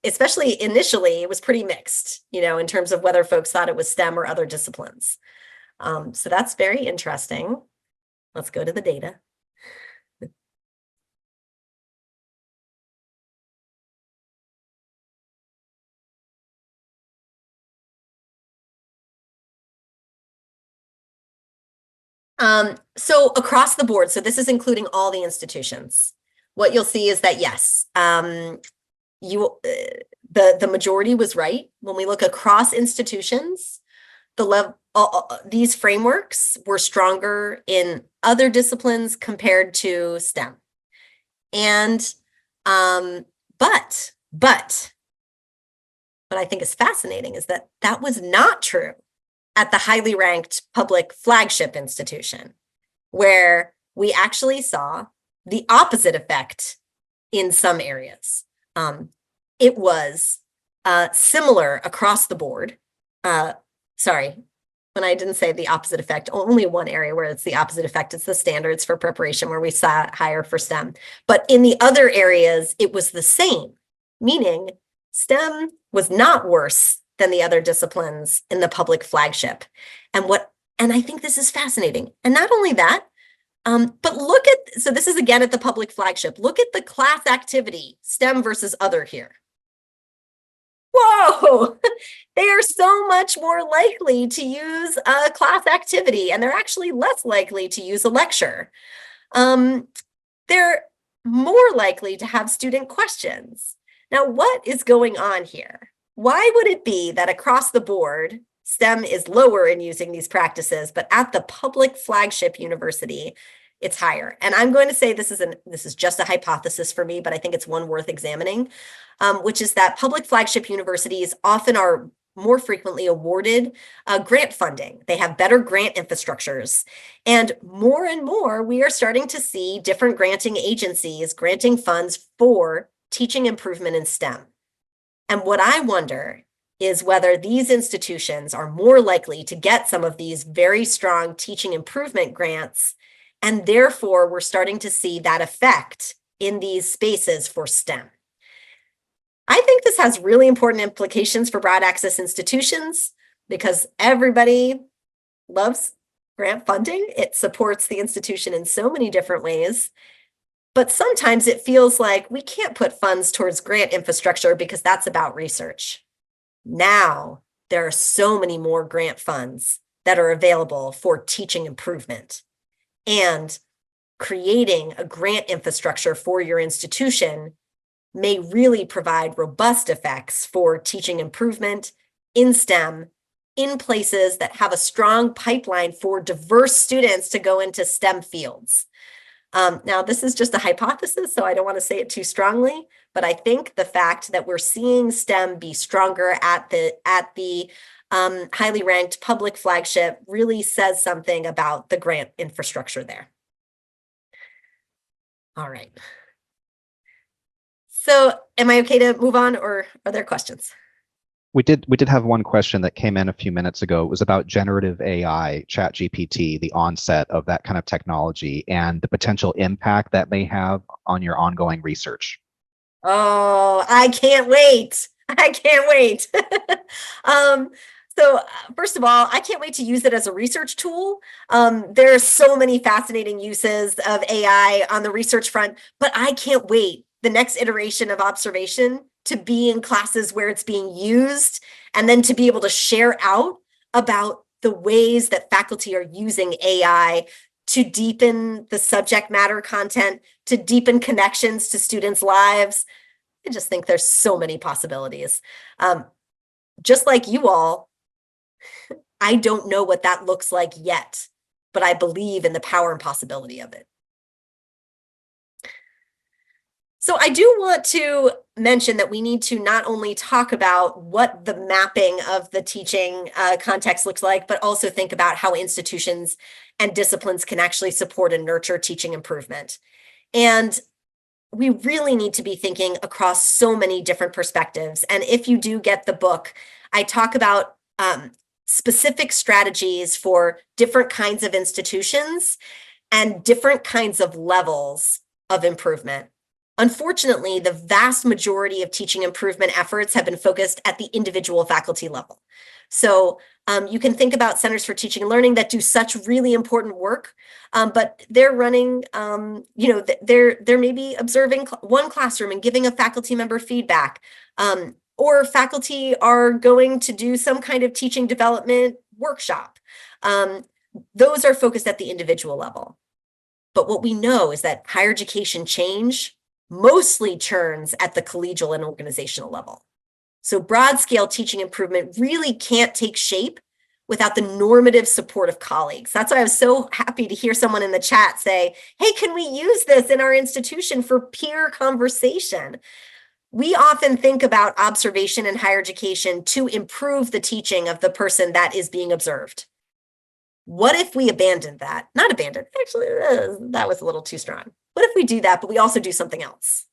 especially initially, it was pretty mixed, in terms of whether folks thought it was STEM or other disciplines. So that's very interesting. Let's go to the data. So across the board, so this is including all the institutions, what you'll see is that, yes, the majority was right. When we look across institutions, these frameworks were stronger in other disciplines compared to STEM. And, but what I think is fascinating is that that was not true at the highly ranked public flagship institution, where we actually saw the opposite effect in some areas. It was similar across the board. Sorry, when I didn't say the opposite effect, only one area where it's the opposite effect. It's the standards for preparation where we sat higher for STEM. But in the other areas, it was the same, meaning STEM was not worse than the other disciplines in the public flagship. And I think this is fascinating. And not only that, but look at, so this is again at the public flagship, look at the class activity, STEM versus other here. Whoa, they are so much more likely to use a class activity, and they're actually less likely to use a lecture. They're more likely to have student questions. Now, what is going on here? Why would it be that across the board, STEM is lower in using these practices, but at the public flagship university, it's higher? And I'm going to say this is just a hypothesis for me, but I think it's one worth examining, which is that public flagship universities often are more frequently awarded grant funding. They have better grant infrastructures. And more, we are starting to see different granting agencies granting funds for teaching improvement in STEM. And what I wonder is whether these institutions are more likely to get some of these very strong teaching improvement grants, and therefore we're starting to see that effect in these spaces for STEM. I think this has really important implications for broad access institutions because everybody loves grant funding. It supports the institution in so many different ways. But sometimes it feels like we can't put funds towards grant infrastructure because that's about research. Now, there are so many more grant funds that are available for teaching improvement. And creating a grant infrastructure for your institution may really provide robust effects for teaching improvement in STEM in places that have a strong pipeline for diverse students to go into STEM fields. Now, this is just a hypothesis, so I don't want to say it too strongly, but I think the fact that we're seeing STEM be stronger at the highly ranked public flagship really says something about the grant infrastructure there. All right. So am I okay to move on, or are there questions? We did have one question that came in a few minutes ago. It was about generative AI, ChatGPT, the onset of that kind of technology and the potential impact that may have on your ongoing research. Oh, I can't wait. I can't wait. So first of all, I can't wait to use it as a research tool. There are so many fascinating uses of AI on the research front, but I can't wait the next iteration of observation to be in classes where it's being used, and then to be able to share out about the ways that faculty are using AI to deepen the subject matter content, to deepen connections to students' lives. I just think there's so many possibilities. Just like you all, I don't know what that looks like yet, but I believe in the power and possibility of it. So I do want to mention that we need to not only talk about what the mapping of the teaching context looks like, but also think about how institutions and disciplines can actually support and nurture teaching improvement. And we really need to be thinking across so many different perspectives. And if you do get the book, I talk about specific strategies for different kinds of institutions and different kinds of levels of improvement. Unfortunately, the vast majority of teaching improvement efforts have been focused at the individual faculty level. So you can think about centers for teaching and learning that do such really important work, but they're running, they're maybe observing one classroom and giving a faculty member feedback, or faculty are going to do some kind of teaching development workshop. Those are focused at the individual level. But what we know is that higher education change mostly churns at the collegial and organizational level. So broad scale teaching improvement really can't take shape without the normative support of colleagues. That's why I was so happy to hear someone in the chat say, hey, can we use this in our institution for peer conversation? We often think about observation in higher education to improve the teaching of the person that is being observed. What if we abandoned that? Not abandoned, actually, that was a little too strong. What if we do that, but we also do something else?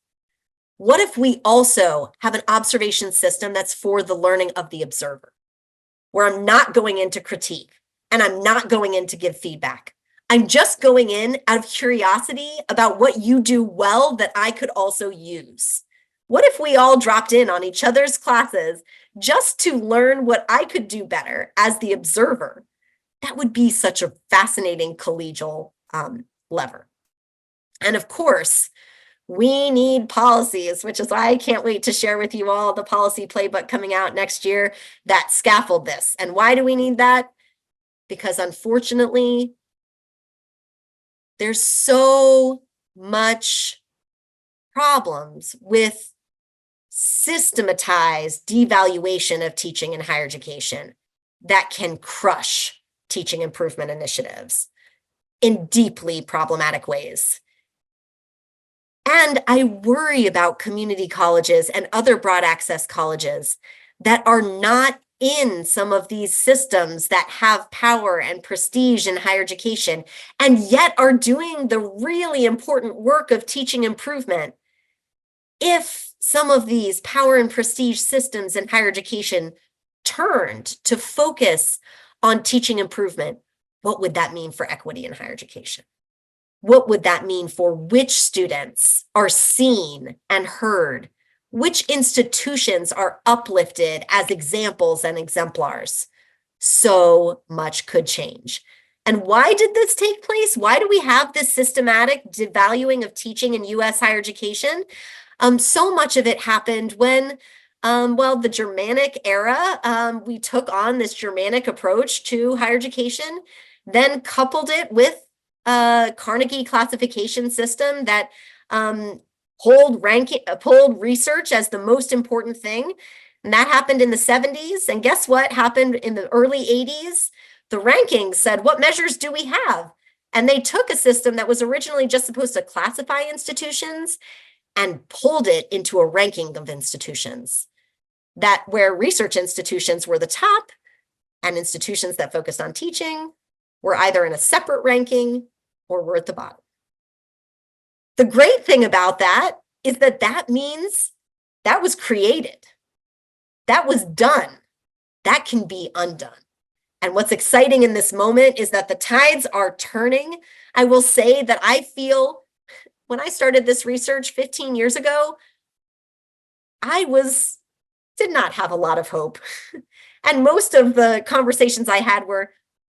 What if we also have an observation system that's for the learning of the observer, where I'm not going into critique, and I'm not going in to give feedback. I'm just going in out of curiosity about what you do well that I could also use. What if we all dropped in on each other's classes just to learn what I could do better as the observer? That would be such a fascinating collegial lever. And of course, we need policies, which is why I can't wait to share with you all the policy playbook coming out next year that scaffold this. And why do we need that? Because unfortunately, there's so much problems with systematized devaluation of teaching in higher education that can crush teaching improvement initiatives in deeply problematic ways. And I worry about community colleges and other broad access colleges that are not in some of these systems that have power and prestige in higher education, and yet are doing the really important work of teaching improvement. If some of these power and prestige systems in higher education turned to focus on teaching improvement, what would that mean for equity in higher education? What would that mean for which students are seen and heard? Which institutions are uplifted as examples and exemplars? So much could change. And why did this take place? Why do we have this systematic devaluing of teaching in US higher education? So much of it happened when, the Germanic era, we took on this Germanic approach to higher education, then coupled it with Carnegie classification system that pulled research as the most important thing. And that happened in the 70s. And guess what happened in the early 80s? The rankings said, what measures do we have? And they took a system that was originally just supposed to classify institutions and pulled it into a ranking of institutions, that where research institutions were the top and institutions that focused on teaching were either in a separate ranking or were at the bottom. The great thing about that is that that means that was created. That was done. That can be undone. And what's exciting in this moment is that the tides are turning. I will say that I feel when I started this research 15 years ago, I did not have a lot of hope. And most of the conversations I had were,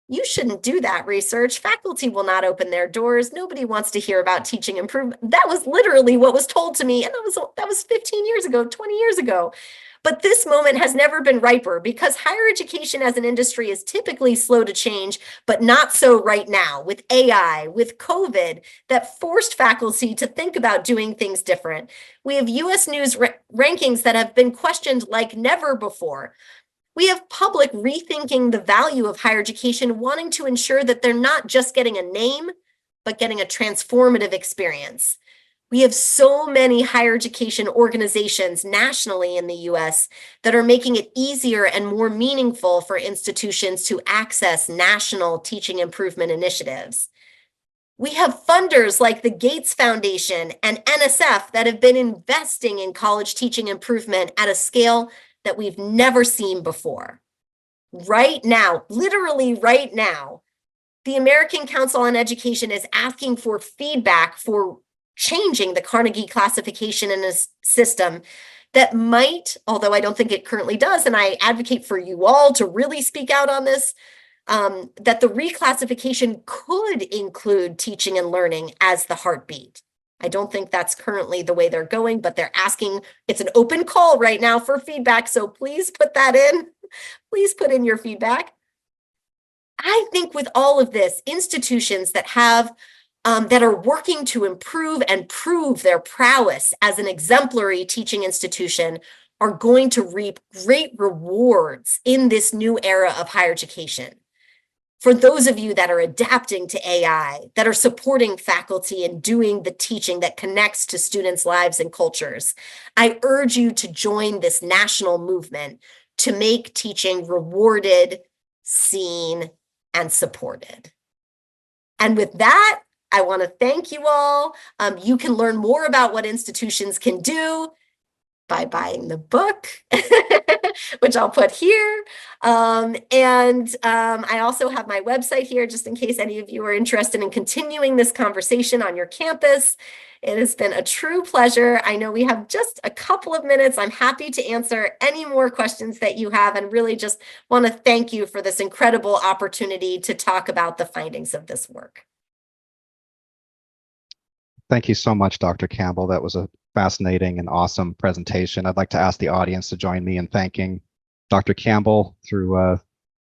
you shouldn't do that research. Faculty will not open their doors. Nobody wants to hear about teaching improvement. That was literally what was told to me. And that was 15 years ago, 20 years ago. But this moment has never been riper because higher education as an industry is typically slow to change, but not so right now with AI, with COVID, that forced faculty to think about doing things different. We have US News rankings that have been questioned like never before. We have public rethinking the value of higher education, wanting to ensure that they're not just getting a name, but getting a transformative experience. We have so many higher education organizations nationally in the US that are making it easier and more meaningful for institutions to access national teaching improvement initiatives. We have funders like the Gates Foundation and NSF that have been investing in college teaching improvement at a scale that we've never seen before. Right now, literally right now, the American Council on Education is asking for feedback for changing the Carnegie classification in a system that might, although I don't think it currently does, and I advocate for you all to really speak out on this, that the reclassification could include teaching and learning as the heartbeat. I don't think that's currently the way they're going, but they're asking, it's an open call right now for feedback, so please put that in. Please put in your feedback. I think with all of this, institutions that have that are working to improve and prove their prowess as an exemplary teaching institution are going to reap great rewards in this new era of higher education. For those of you that are adapting to AI, that are supporting faculty and doing the teaching that connects to students' lives and cultures, I urge you to join this national movement to make teaching rewarded, seen, and supported. And with that, I want to thank you all. You can learn more about what institutions can do by buying the book, which which I'll put here. I also have my website here, just in case any of you are interested in continuing this conversation on your campus. It has been a true pleasure. I know we have just a couple of minutes. I'm happy to answer any more questions that you have, and really just want to thank you for this incredible opportunity to talk about the findings of this work. Thank you so much, Dr. Campbell. That was a fascinating and awesome presentation. I'd like to ask the audience to join me in thanking Dr. Campbell through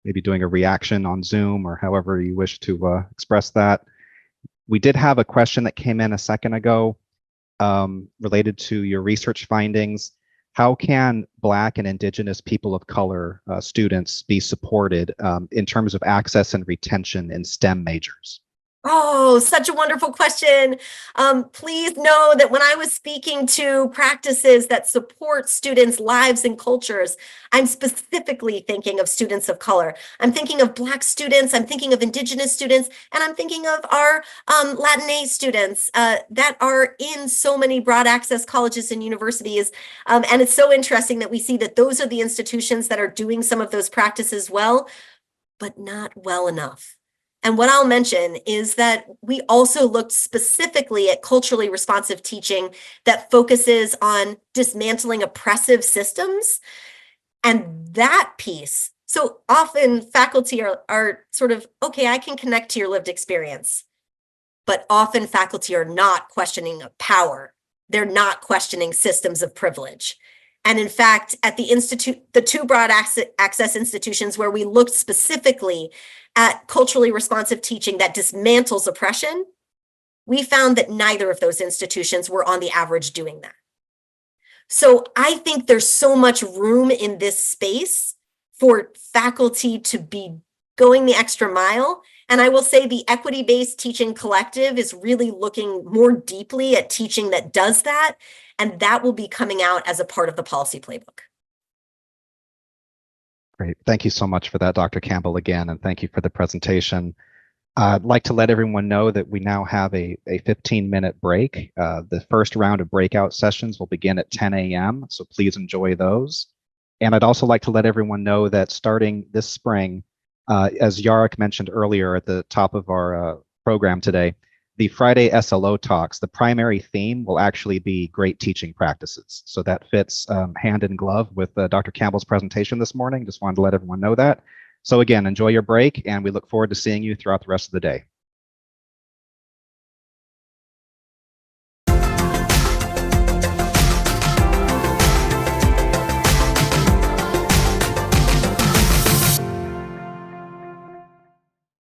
maybe doing a reaction on Zoom or however you wish to express that. We did have a question that came in a second ago related to your research findings. How can Black and Indigenous people of color students be supported in terms of access and retention in STEM majors? Oh, such a wonderful question. Please know that when I was speaking to practices that support students' lives and cultures, I'm specifically thinking of students of color. I'm thinking of Black students, I'm thinking of Indigenous students, and I'm thinking of our Latinx students that are in so many broad access colleges and universities. And it's so interesting that we see that those are the institutions that are doing some of those practices well, but not well enough. And what I'll mention is that we also looked specifically at culturally responsive teaching that focuses on dismantling oppressive systems. And that piece, so often faculty are sort of, okay, I can connect to your lived experience, but often faculty are not questioning power. They're not questioning systems of privilege. And in fact, at the institute, the two broad access institutions where we looked specifically at culturally responsive teaching that dismantles oppression, we found that neither of those institutions were on the average doing that. So I think there's so much room in this space for faculty to be going the extra mile. And I will say the Equity-Based Teaching Collective is really looking more deeply at teaching that does that. And that will be coming out as a part of the policy playbook. Great. Thank you so much for that, Dr. Campbell, again, and thank you for the presentation. I'd like to let everyone know that we now have a 15-minute break. The first round of breakout sessions will begin at 10 a.m., so please enjoy those. And I'd also like to let everyone know that starting this spring, as Yarek mentioned earlier at the top of our program today, the Friday SLO talks, the primary theme will actually be great teaching practices. So that fits hand in glove with Dr. Campbell's presentation this morning. Just wanted to let everyone know that. So again, enjoy your break, and we look forward to seeing you throughout the rest of the day.